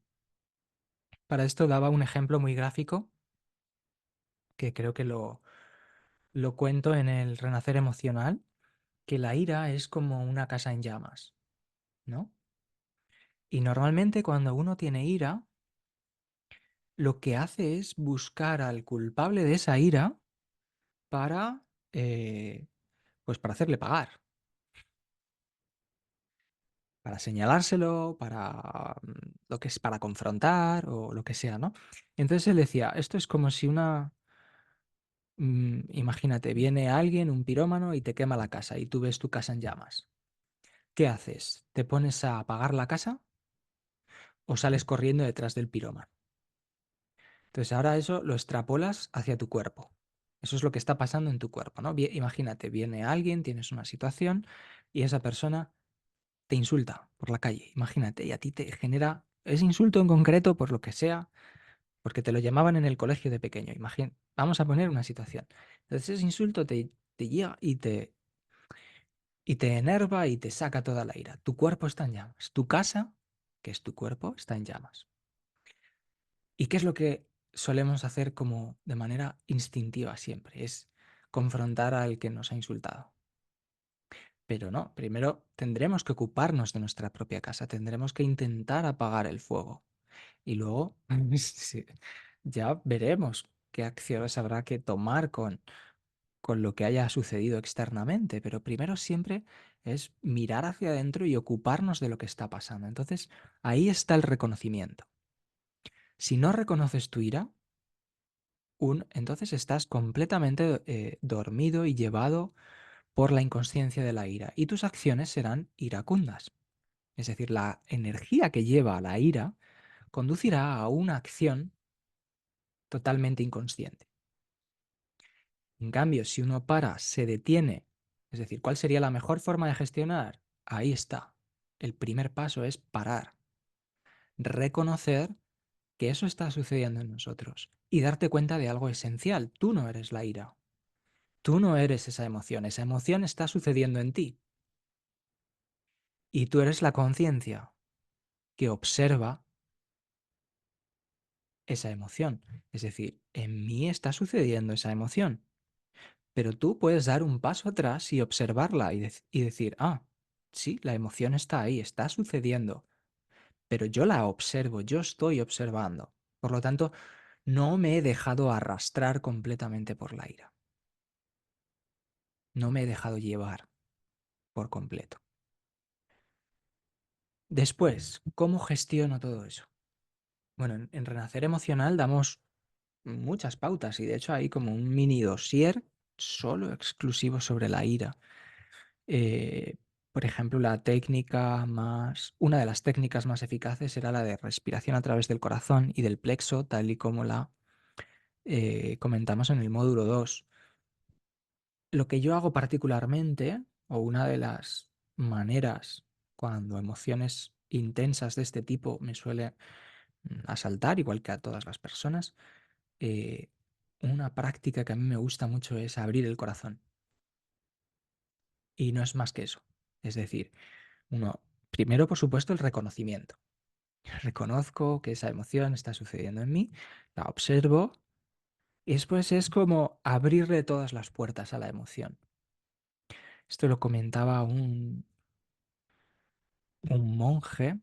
para esto daba un ejemplo muy gráfico que creo que lo cuento en el Renacer Emocional, que la ira es como una casa en llamas, ¿no? Y normalmente cuando uno tiene ira, lo que hace es buscar al culpable de esa ira para, pues para hacerle pagar, para señalárselo, para lo que es para confrontar o lo que sea, ¿no? Entonces él decía, esto es como si imagínate, viene alguien, un pirómano, y te quema la casa y tú ves tu casa en llamas. ¿Qué haces? ¿Te pones a apagar la casa o sales corriendo detrás del pirómano? Entonces ahora eso lo extrapolas hacia tu cuerpo. Eso es lo que está pasando en tu cuerpo, ¿no? Imagínate, viene alguien, tienes una situación y esa persona te insulta por la calle, imagínate, y a ti te genera ese insulto en concreto por lo que sea, porque te lo llamaban en el colegio de pequeño. Vamos a poner una situación. Entonces ese insulto te llega y te enerva y te saca toda la ira. Tu cuerpo está en llamas. Tu casa, que es tu cuerpo, está en llamas. ¿Y qué es lo que solemos hacer como de manera instintiva siempre? Es confrontar al que nos ha insultado. Pero no, primero tendremos que ocuparnos de nuestra propia casa, tendremos que intentar apagar el fuego. Y luego sí, ya veremos qué acciones habrá que tomar con lo que haya sucedido externamente, pero primero siempre es mirar hacia adentro y ocuparnos de lo que está pasando. Entonces, ahí está el reconocimiento. Si no reconoces tu ira, entonces estás completamente dormido y llevado por la inconsciencia de la ira, y tus acciones serán iracundas. Es decir, la energía que lleva a la ira conducirá a una acción totalmente inconsciente. En cambio, si uno para, se detiene, es decir, ¿cuál sería la mejor forma de gestionar? Ahí está. El primer paso es parar, reconocer que eso está sucediendo en nosotros y darte cuenta de algo esencial. Tú no eres la ira. Tú no eres esa emoción está sucediendo en ti y tú eres la conciencia. que observa esa emoción. Es decir, en mí está sucediendo esa emoción, pero tú puedes dar un paso atrás y observarla y decir, ah, sí, la emoción está ahí, está sucediendo, pero yo la observo, yo estoy observando. Por lo tanto, no me he dejado arrastrar completamente por la ira. No me he dejado llevar por completo. Después, ¿cómo gestiono todo eso? Bueno, en Renacer Emocional damos muchas pautas y de hecho hay como un mini dossier solo exclusivo sobre la ira. Eh, por ejemplo, una de las técnicas más eficaces era la de respiración a través del corazón y del plexo, tal y como la comentamos en el módulo 2. Lo que yo hago particularmente, o una de las maneras cuando emociones intensas de este tipo me suele asaltar, igual que a todas las personas, eh, una práctica que a mí me gusta mucho es abrir el corazón. Y no es más que eso. Es decir, primero, por supuesto, el reconocimiento. Reconozco que esa emoción está sucediendo en mí, la observo y después es como abrirle todas las puertas a la emoción. Esto lo comentaba un monje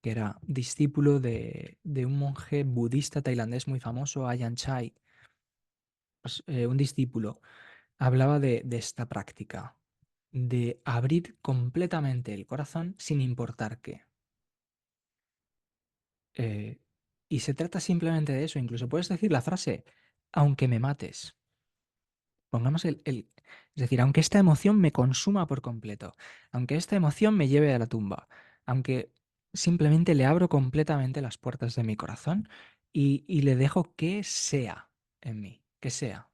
que era discípulo de un monje budista tailandés muy famoso, Ajahn Chai. Pues, un discípulo hablaba de esta práctica, de abrir completamente el corazón sin importar qué. Eh, y se trata simplemente de eso. Incluso puedes decir la frase, aunque me mates. Pongamos es decir, aunque esta emoción me consuma por completo, aunque esta emoción me lleve a la tumba, aunque simplemente le abro completamente las puertas de mi corazón y le dejo que sea en mí, que sea.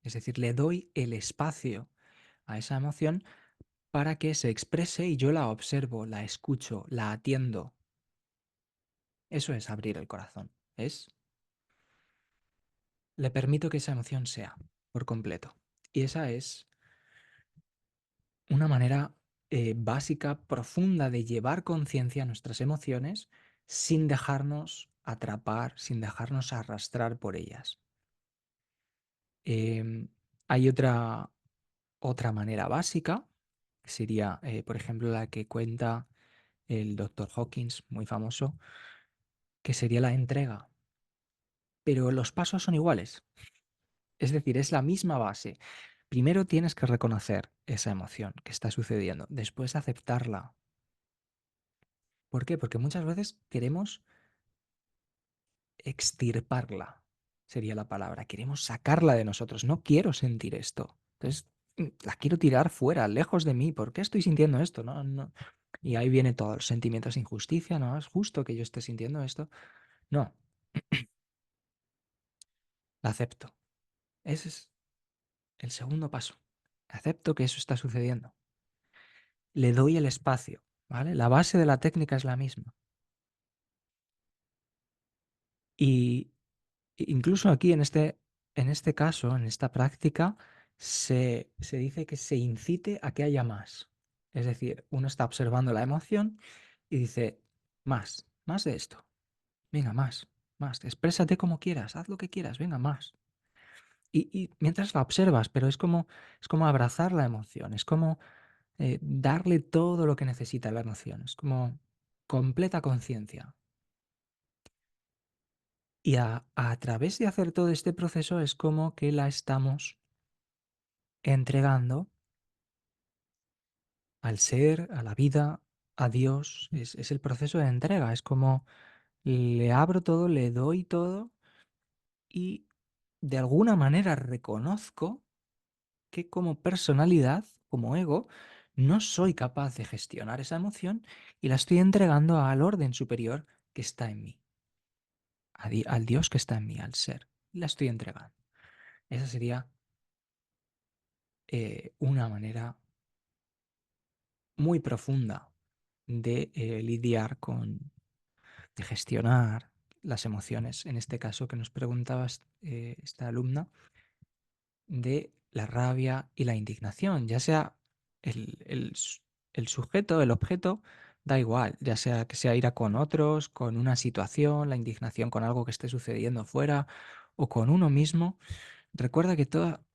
Es decir, le doy el espacio a esa emoción para que se exprese y yo la observo, la escucho, la atiendo. Eso es abrir el corazón. Le permito que esa emoción sea por completo. Y esa es una manera básica, profunda de llevar conciencia a nuestras emociones sin dejarnos atrapar, sin dejarnos arrastrar por ellas. Em, Hay otra manera básica, que sería, por ejemplo, la que cuenta el doctor Hawkins, muy famoso, que sería la entrega. Pero los pasos son iguales. Es decir, es la misma base. Primero tienes que reconocer esa emoción que está sucediendo, después aceptarla. ¿Por qué? Porque muchas veces queremos extirparla, sería la palabra. Queremos sacarla de nosotros. No quiero sentir esto. Entonces, la quiero tirar fuera, lejos de mí. ¿Por qué estoy sintiendo esto? No, no. Y ahí viene todos los sentimientos de injusticia. No es justo que yo esté sintiendo esto. No, la acepto. Ese es el segundo paso. Acepto que eso está sucediendo. Le doy el espacio, ¿vale? La base de la técnica es la misma. Y incluso aquí en este caso, en esta práctica, se dice que se incite a que haya más. Es decir, uno está observando la emoción y dice, más de esto. Venga, más. Exprésate como quieras, haz lo que quieras, venga, más. Y mientras la observas, pero es como abrazar la emoción, es como darle todo lo que necesita la emoción, es como completa conciencia. Y a través de hacer todo este proceso es como que la estamos entregando al ser, a la vida, a Dios. Es el proceso de entrega, es como le abro todo, le doy todo y de alguna manera reconozco que como personalidad, como ego, no soy capaz de gestionar esa emoción y la estoy entregando al orden superior que está en mí, al Dios que está en mí, al ser. La estoy entregando. Esa sería una manera muy profunda de lidiar de gestionar las emociones. En este caso que nos preguntaba esta alumna, de la rabia y la indignación, ya sea el sujeto, el objeto Da igual, ya sea que sea ira con otros, con una situación, la indignación con algo que esté sucediendo fuera o con uno mismo. Recuerda que toda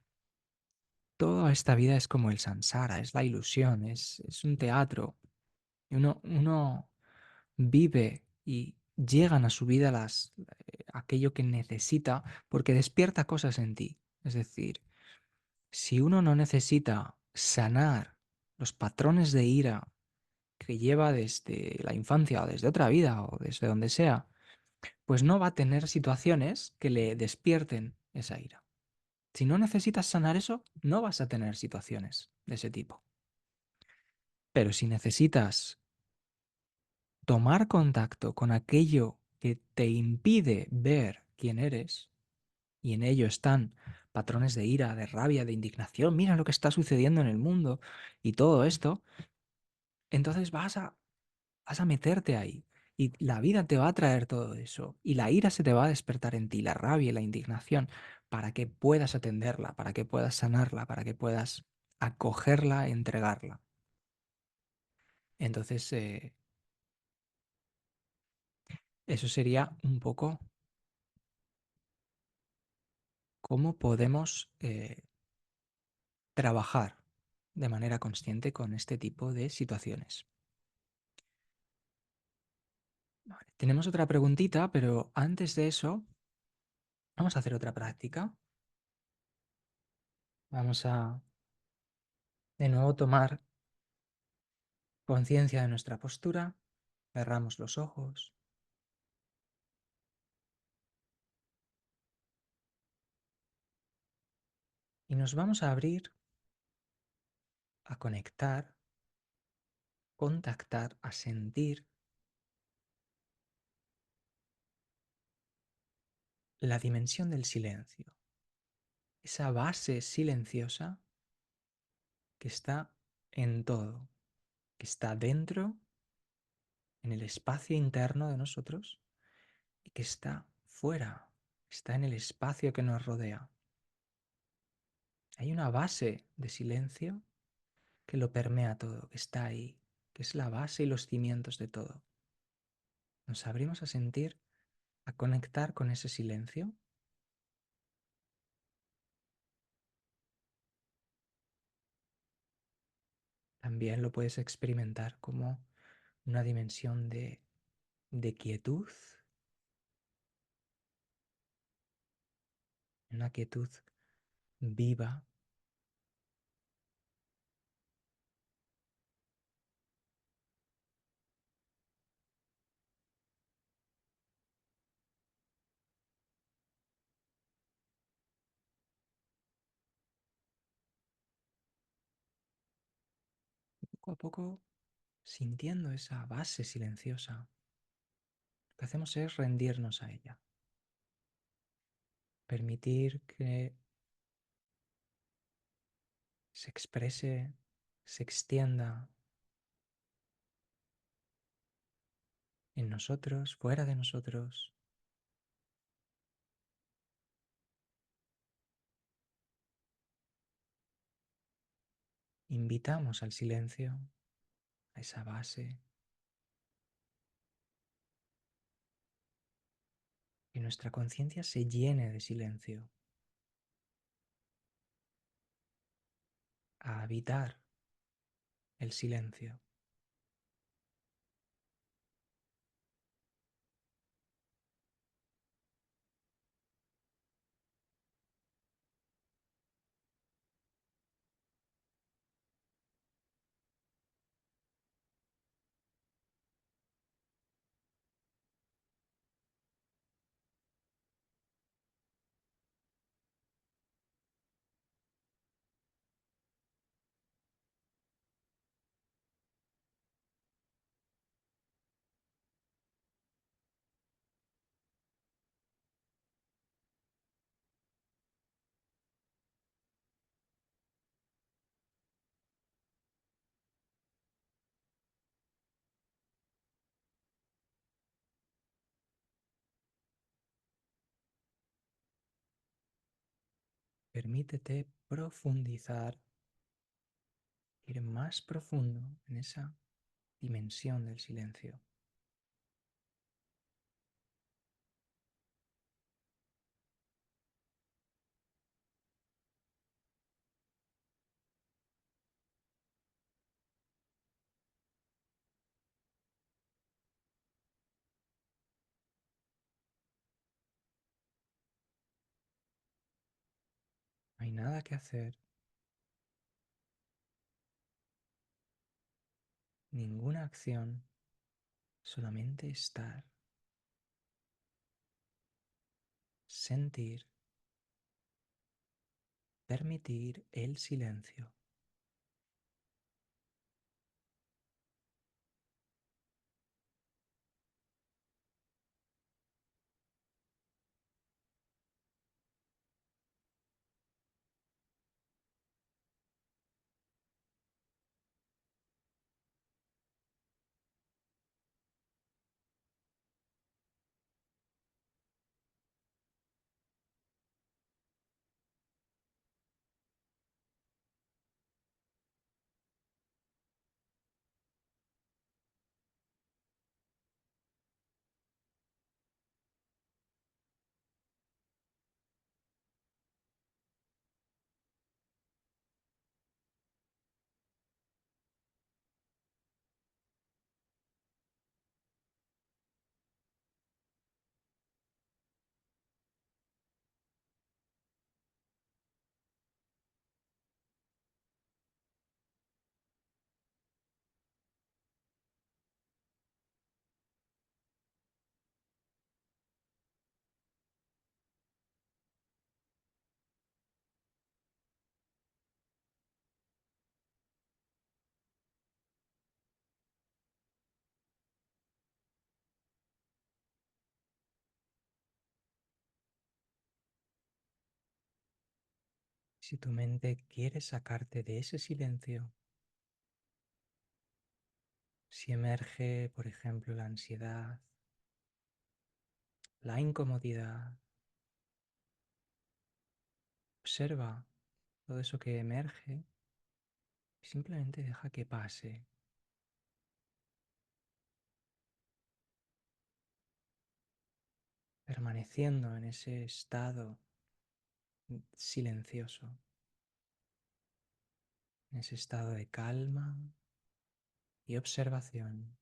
esta vida es como el samsara, es la ilusión, es un teatro. Y uno vive y llegan a su vida aquello que necesita porque despierta cosas en ti. Es decir, si uno no necesita sanar los patrones de ira que lleva desde la infancia o desde otra vida o desde donde sea, pues no va a tener situaciones que le despierten esa ira. Si no necesitas sanar eso, no vas a tener situaciones de ese tipo. Pero si necesitas tomar contacto con aquello que te impide ver quién eres, y en ello están patrones de ira, de rabia, de indignación, mira lo que está sucediendo en el mundo y todo esto, entonces vas a meterte ahí. Y la vida te va a traer todo eso. Y la ira se te va a despertar en ti, la rabia y la indignación, para que puedas atenderla, para que puedas sanarla, para que puedas acogerla, entregarla. Entonces, eso sería un poco cómo podemos trabajar de manera consciente con este tipo de situaciones. Vale, tenemos otra preguntita, pero antes de eso, vamos a hacer otra práctica. Vamos a de nuevo tomar conciencia de nuestra postura, cerramos los ojos y nos vamos a abrir a conectar, contactar, a sentir la dimensión del silencio, esa base silenciosa que está en todo, que está dentro, en el espacio interno de nosotros y que está fuera, está en el espacio que nos rodea. Hay una base de silencio que lo permea todo, que está ahí, que es la base y los cimientos de todo. Nos abrimos a sentir, a conectar con ese silencio. También lo puedes experimentar como una dimensión de quietud, una quietud viva. Poco a poco sintiendo esa base silenciosa, lo que hacemos es rendirnos a ella, permitir que se exprese, se extienda en nosotros, fuera de nosotros. Invitamos al silencio, a esa base, que nuestra conciencia se llene de silencio, a habitar el silencio. Permítete profundizar, ir más profundo en esa dimensión del silencio. No hay nada que hacer, ninguna acción, solamente estar, sentir, permitir el silencio. Si tu mente quiere sacarte de ese silencio, si emerge, por ejemplo, la ansiedad, la incomodidad, observa todo eso que emerge y simplemente deja que pase, permaneciendo en ese estado silencioso, en ese estado de calma y observación.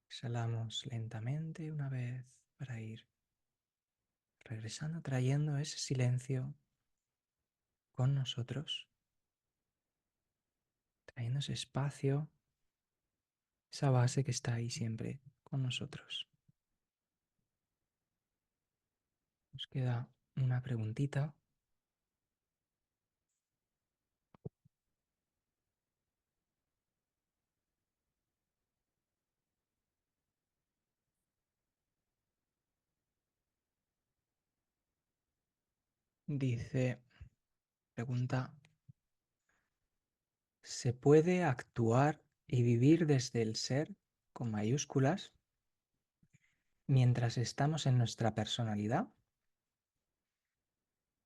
Exhalamos lentamente una vez para ir regresando, trayendo ese silencio con nosotros, trayendo ese espacio, esa base que está ahí siempre con nosotros. Nos queda una preguntita. Dice, pregunta, ¿se puede actuar y vivir desde el ser con mayúsculas mientras estamos en nuestra personalidad?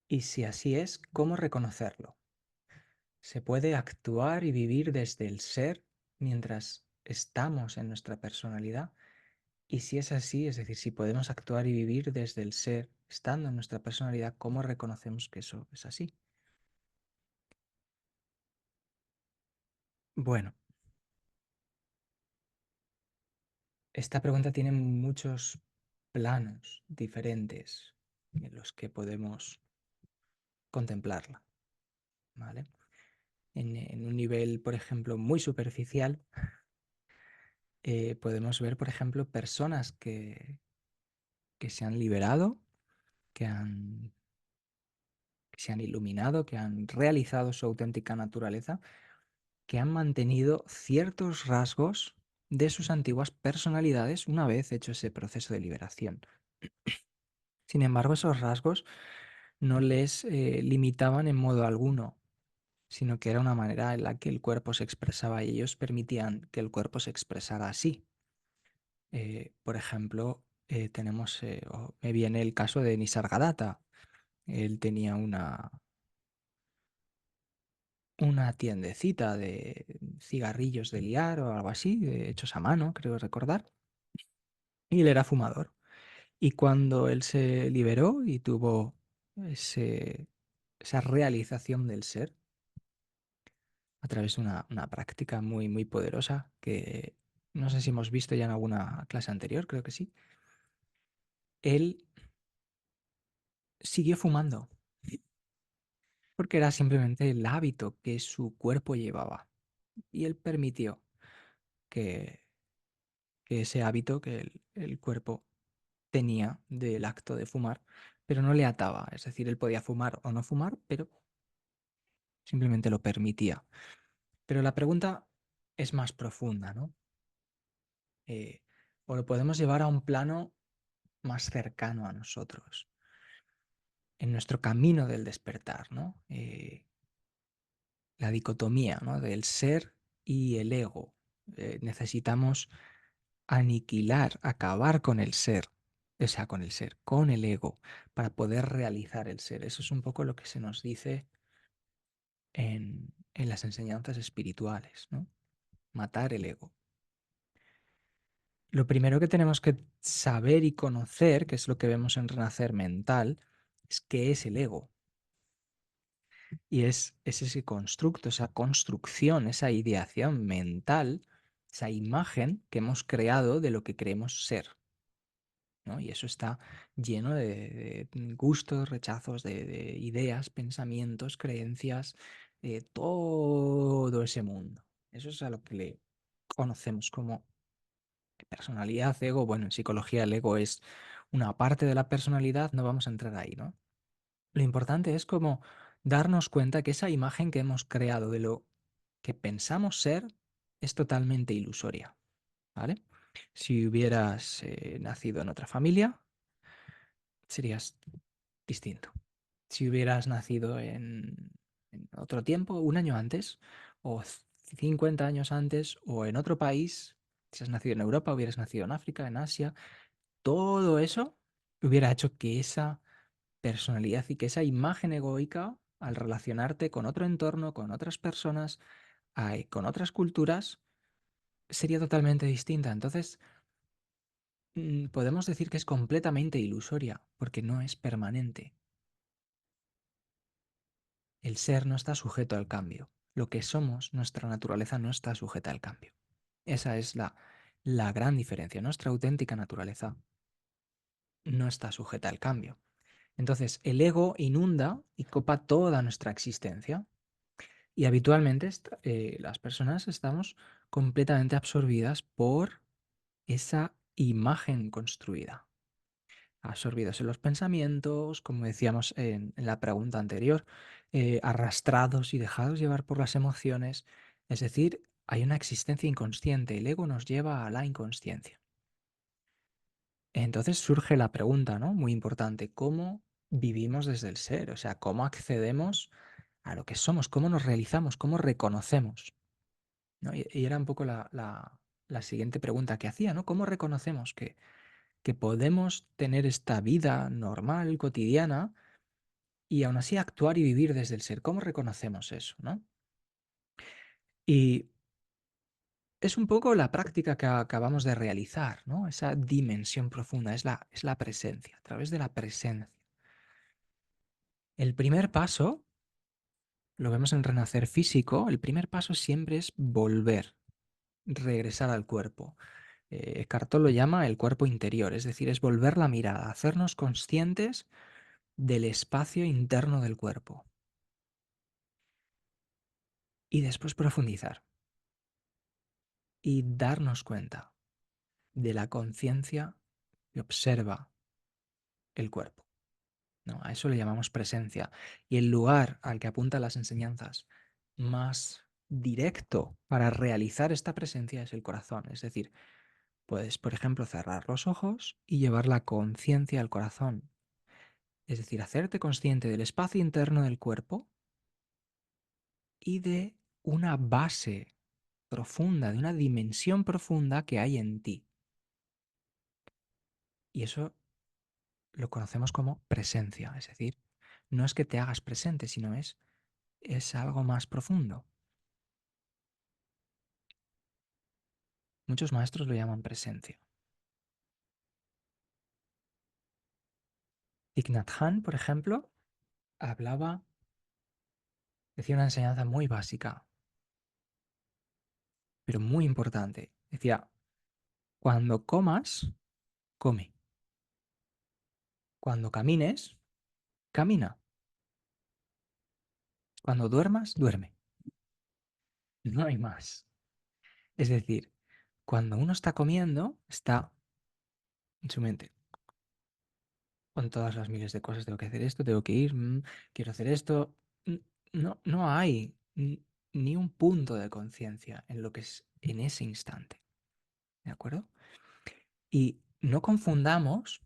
Y si así es, ¿cómo reconocerlo? ¿Se puede actuar y vivir desde el ser mientras estamos en nuestra personalidad? Y si es así, es decir, si podemos actuar y vivir desde el ser estando en nuestra personalidad, ¿cómo reconocemos que eso es así? Bueno, esta pregunta tiene muchos planos diferentes en los que podemos contemplarla, ¿vale? En un nivel, por ejemplo, muy superficial, podemos ver, por ejemplo, personas que se han liberado, que han, que se han iluminado, que han realizado su auténtica naturaleza, que han mantenido ciertos rasgos de sus antiguas personalidades una vez hecho ese proceso de liberación. Sin embargo, esos rasgos no les limitaban en modo alguno, sino que era una manera en la que el cuerpo se expresaba y ellos permitían que el cuerpo se expresara así. Por ejemplo, me viene el caso de Nisargadatta. Él tenía una tiendecita de cigarrillos de liar o algo así, hechos a mano, creo recordar, y él era fumador. Y cuando él se liberó y tuvo ese, esa realización del ser a través de una práctica muy, muy poderosa que no sé si hemos visto ya en alguna clase anterior, creo que sí, él siguió fumando porque era simplemente el hábito que su cuerpo llevaba. Y él permitió que, que ese hábito que el cuerpo tenía del acto de fumar, pero no le ataba. Es decir, él podía fumar o no fumar, pero simplemente lo permitía. Pero la pregunta es más profunda, ¿no? Eh, o lo podemos llevar a un plano más cercano a nosotros, en nuestro camino del despertar, ¿no? La dicotomía, ¿no? Del ser y el ego. Necesitamos aniquilar, acabar con el ser, o sea, con el ser, con el ego, para poder realizar el ser. Eso es un poco lo que se nos dice en las enseñanzas espirituales, ¿no? Matar el ego. Lo primero que tenemos que saber y conocer, que es lo que vemos en Renacer Mental, es qué es el ego. Y es ese constructo, esa construcción, esa ideación mental, esa imagen que hemos creado de lo que creemos ser, ¿no? Y eso está lleno de gustos, rechazos, de ideas, pensamientos, creencias, de todo ese mundo. Eso es a lo que le conocemos como personalidad, ego. Bueno, en psicología el ego es una parte de la personalidad, no vamos a entrar ahí, ¿no? Lo importante es como darnos cuenta que esa imagen que hemos creado de lo que pensamos ser es totalmente ilusoria, ¿vale? Si hubieras nacido en otra familia, serías distinto. Si hubieras nacido en otro tiempo, un año antes, o 50 años antes, o en otro país, si has nacido en Europa, hubieras nacido en África, en Asia, todo eso hubiera hecho que esa personalidad y que esa imagen egoica, al relacionarte con otro entorno, con otras personas, con otras culturas, sería totalmente distinta. Entonces, podemos decir que es completamente ilusoria, porque no es permanente. El ser no está sujeto al cambio. Lo que somos, nuestra naturaleza, no está sujeta al cambio. Esa es la gran diferencia. Nuestra auténtica naturaleza no está sujeta al cambio. Entonces, el ego inunda y copa toda nuestra existencia. Y habitualmente las personas estamos completamente absorbidas por esa imagen construida. Absorbidos en los pensamientos, como decíamos en la pregunta anterior, arrastrados y dejados llevar por las emociones. Es decir, hay una existencia inconsciente. El ego nos lleva a la inconsciencia. Entonces surge la pregunta, ¿no? Muy importante, ¿cómo vivimos desde el ser? O sea, ¿cómo accedemos a lo que somos? ¿Cómo nos realizamos? ¿Cómo reconocemos? ¿No? Y era un poco la siguiente pregunta que hacía, ¿no? ¿Cómo reconocemos que podemos tener esta vida normal, cotidiana, y aún así actuar y vivir desde el ser? ¿Cómo reconocemos eso, ¿no? Y es un poco la práctica que acabamos de realizar, ¿no? Esa dimensión profunda, es la presencia, a través de la presencia. El primer paso, lo vemos en Renacer Físico, el primer paso siempre es volver, regresar al cuerpo. Eckhart Tolle lo llama el cuerpo interior, es decir, es volver la mirada, hacernos conscientes del espacio interno del cuerpo y después profundizar y darnos cuenta de la conciencia que observa el cuerpo, ¿no? A eso le llamamos presencia. Y el lugar al que apuntan las enseñanzas más directo para realizar esta presencia es el corazón. Es decir, puedes, por ejemplo, cerrar los ojos y llevar la conciencia al corazón. Es decir, hacerte consciente del espacio interno del cuerpo y de una base profunda, de una dimensión profunda que hay en ti. Y eso lo conocemos como presencia. Es decir, no es que te hagas presente, sino es algo más profundo. Muchos maestros lo llaman presencia. Thich Nhat Hanh, por ejemplo, hablaba, decía una enseñanza muy básica, pero muy importante. Decía, cuando comas, come. Cuando camines, camina. Cuando duermas, duerme. No hay más. Es decir, cuando uno está comiendo, está en su mente, con todas las miles de cosas, tengo que hacer esto, tengo que ir, quiero hacer esto. No, no hay ni un punto de conciencia en lo que es en ese instante. ¿De acuerdo? Y no confundamos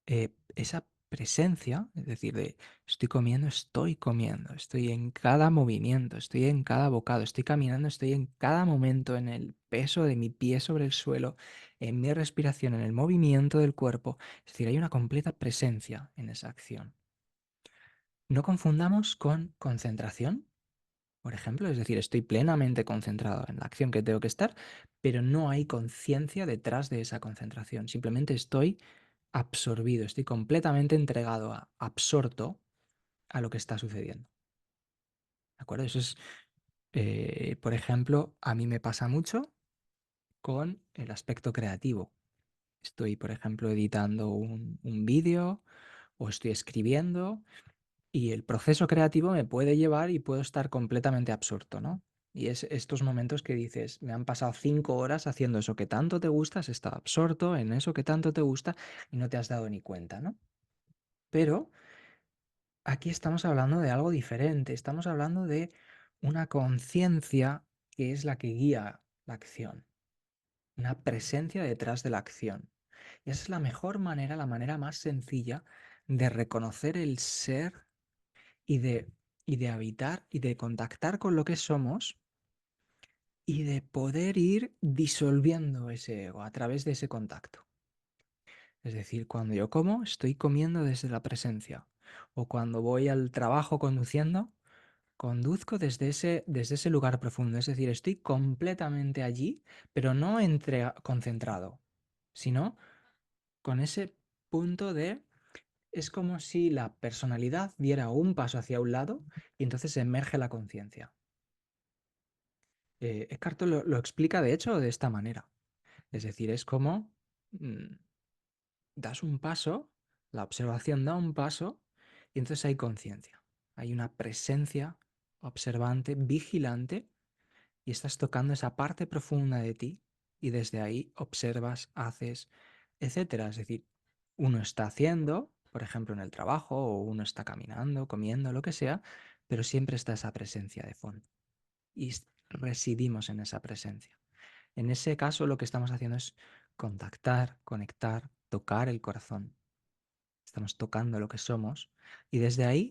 esa presencia, es decir, de estoy comiendo, estoy en cada movimiento, estoy en cada bocado, estoy caminando, estoy en cada momento, en el peso de mi pie sobre el suelo, en mi respiración, en el movimiento del cuerpo. Es decir, hay una completa presencia en esa acción. No confundamos con concentración, por ejemplo, es decir, estoy plenamente concentrado en la acción que tengo que estar, pero no hay conciencia detrás de esa concentración, simplemente estoy absorbido, estoy completamente entregado, absorto a lo que está sucediendo. ¿De acuerdo? Eso es, por ejemplo, a mí me pasa mucho con el aspecto creativo. Estoy, por ejemplo, editando un vídeo o estoy escribiendo y el proceso creativo me puede llevar y puedo estar completamente absorto, ¿no? Y es estos momentos que dices, me han pasado 5 horas haciendo eso que tanto te gusta, has estado absorto en eso que tanto te gusta y no te has dado ni cuenta, ¿no? Pero aquí estamos hablando de algo diferente, estamos hablando de una conciencia que es la que guía la acción, una presencia detrás de la acción. Y esa es la mejor manera, la manera más sencilla de reconocer el ser y de habitar y de contactar con lo que somos y de poder ir disolviendo ese ego a través de ese contacto. Es decir, cuando yo como, estoy comiendo desde la presencia. O cuando voy al trabajo conduciendo, conduzco desde ese lugar profundo, es decir, estoy completamente allí, pero no concentrado, sino con ese punto de... Es como si la personalidad diera un paso hacia un lado y entonces emerge la conciencia. Eckhart Tolle lo explica de hecho de esta manera. Es decir, es como mm, das un paso, la observación da un paso y entonces hay conciencia. Hay una presencia observante, vigilante, y estás tocando esa parte profunda de ti y desde ahí observas, haces, etcétera. Es decir, uno está haciendo, por ejemplo, en el trabajo, o uno está caminando, comiendo, lo que sea, pero siempre está esa presencia de fondo y residimos en esa presencia. En ese caso, lo que estamos haciendo es contactar, conectar, tocar el corazón. Estamos tocando lo que somos y desde ahí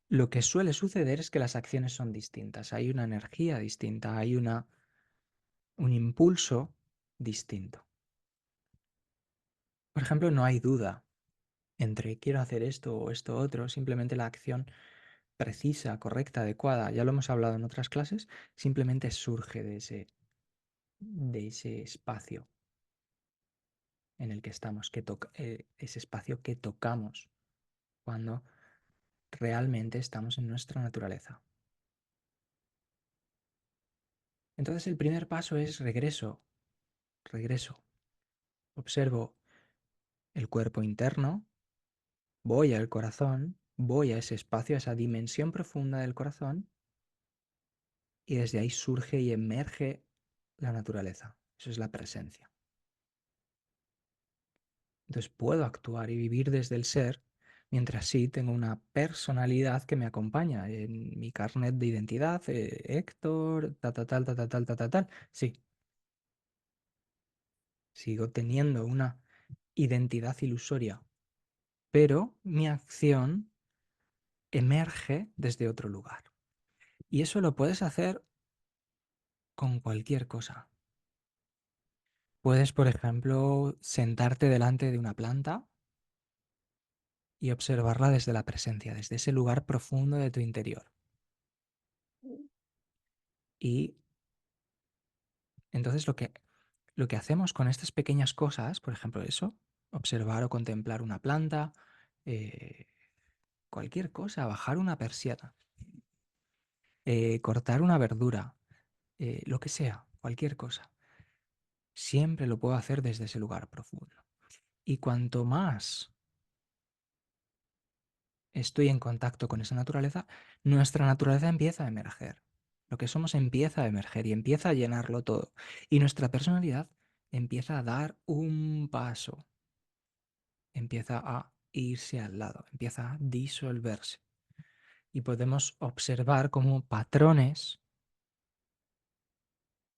lo que suele suceder es que las acciones son distintas. Hay una energía distinta, hay un impulso distinto. Por ejemplo, no hay duda entre quiero hacer esto o esto otro, simplemente la acción precisa, correcta, adecuada, ya lo hemos hablado en otras clases, simplemente surge de ese espacio en el que estamos, ese espacio que tocamos cuando realmente estamos en nuestra naturaleza. Entonces el primer paso es regreso, regreso. Observo el cuerpo interno, voy al corazón, voy a ese espacio, a esa dimensión profunda del corazón, y desde ahí surge y emerge la naturaleza. Eso es la presencia. Entonces puedo actuar y vivir desde el ser, Mientras sí tengo una personalidad que me acompaña en mi carnet de identidad, Héctor, ta ta tal, ta ta tal, ta ta tal. Sí, sigo teniendo una identidad ilusoria, pero mi acción emerge desde otro lugar. Y eso lo puedes hacer con cualquier cosa. Puedes, por ejemplo, sentarte delante de una planta y observarla desde la presencia, desde ese lugar profundo de tu interior. Y entonces lo que hacemos con estas pequeñas cosas, por ejemplo eso, observar o contemplar una planta, eh, cualquier cosa, bajar una persiana, cortar una verdura, lo que sea, cualquier cosa, siempre lo puedo hacer desde ese lugar profundo. Y cuanto más estoy en contacto con esa naturaleza, nuestra naturaleza empieza a emerger. Lo que somos empieza a emerger y empieza a llenarlo todo. Y nuestra personalidad empieza a dar un paso, empieza a irse al lado, empieza a disolverse. Y podemos observar cómo patrones,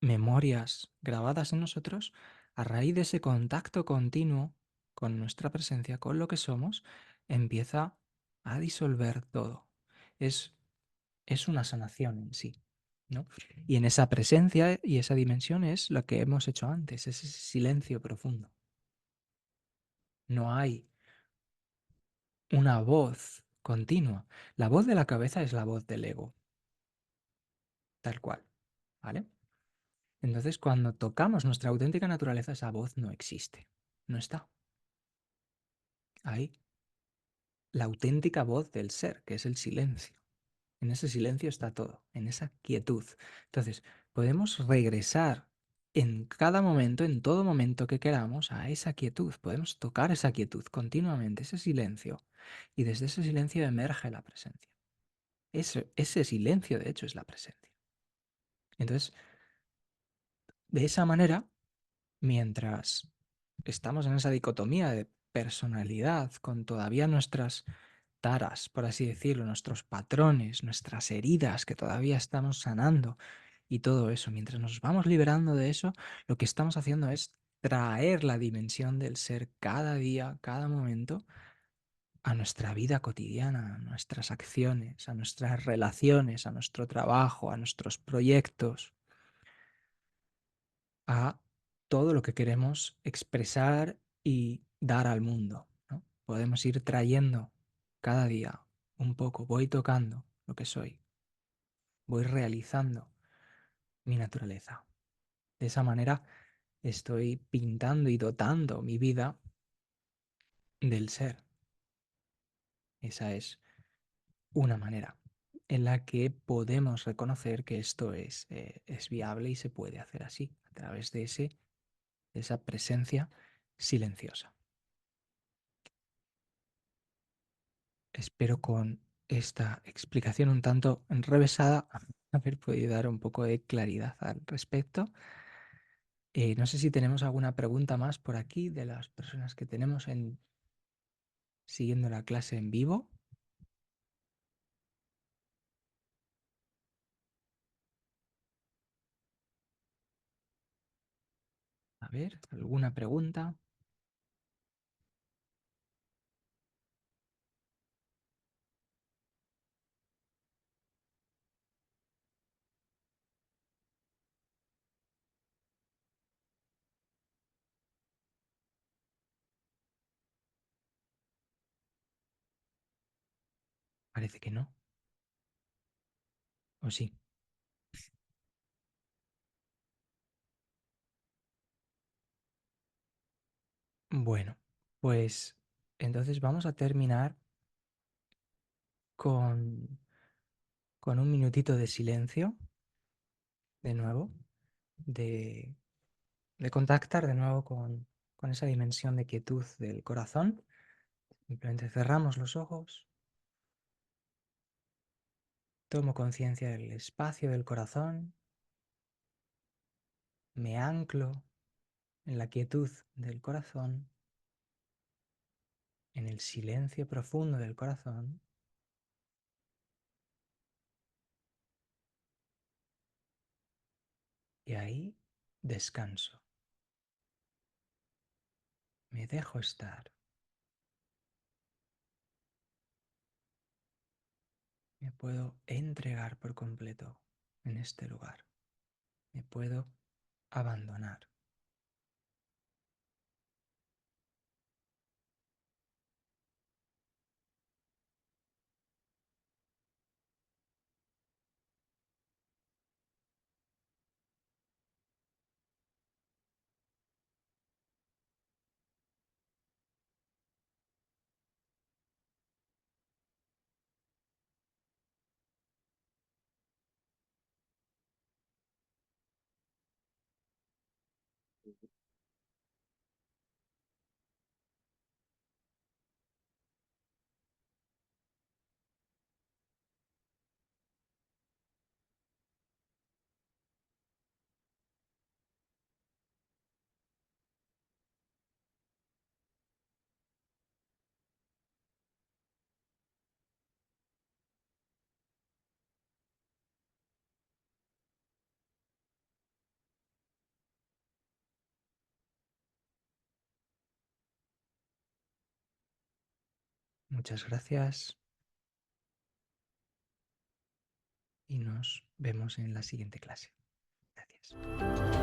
memorias grabadas en nosotros, a raíz de ese contacto continuo con nuestra presencia, con lo que somos, empieza a disolver todo. Es es una sanación en sí, ¿no? Y en esa presencia y esa dimensión es lo que hemos hecho antes, ese silencio profundo. No hay una voz continua. La voz de la cabeza es la voz del ego, tal cual, ¿vale? Entonces, cuando tocamos nuestra auténtica naturaleza, esa voz no existe, no está. Hay la auténtica voz del ser, que es el silencio. En ese silencio está todo, en esa quietud. Entonces, podemos regresar en cada momento, en todo momento que queramos, a esa quietud. Podemos tocar esa quietud continuamente, ese silencio. Y desde ese silencio emerge la presencia. Ese silencio, de hecho, es la presencia. Entonces, de esa manera, mientras estamos en esa dicotomía de personalidad, con todavía nuestras taras, por así decirlo, nuestros patrones, nuestras heridas que todavía estamos sanando y todo eso. Mientras nos vamos liberando de eso, lo que estamos haciendo es traer la dimensión del ser cada día, cada momento, a nuestra vida cotidiana, a nuestras acciones, a nuestras relaciones, a nuestro trabajo, a nuestros proyectos, a todo lo que queremos expresar y dar al mundo, ¿no? Podemos ir trayendo cada día un poco, voy tocando lo que soy, voy realizando mi naturaleza. De esa manera estoy pintando y dotando mi vida del ser. Esa es una manera en la que podemos reconocer que esto es viable y se puede hacer así, a través de esa presencia silenciosa. Espero con esta explicación un tanto enrevesada haber podido dar un poco de claridad al respecto. No sé si tenemos alguna pregunta más por aquí de las personas que tenemos siguiendo la clase en vivo. A ver, ¿alguna pregunta? Parece que no. ¿O sí? Bueno, pues entonces vamos a terminar con, con un minutito de silencio, de nuevo, de, de contactar de nuevo con esa dimensión de quietud del corazón. Simplemente cerramos los ojos, tomo conciencia del espacio del corazón, me anclo en la quietud del corazón en el silencio profundo del corazón, y ahí descanso, me dejo estar, me puedo entregar por completo en este lugar, me puedo abandonar. Muchas gracias y nos vemos en la siguiente clase. Gracias.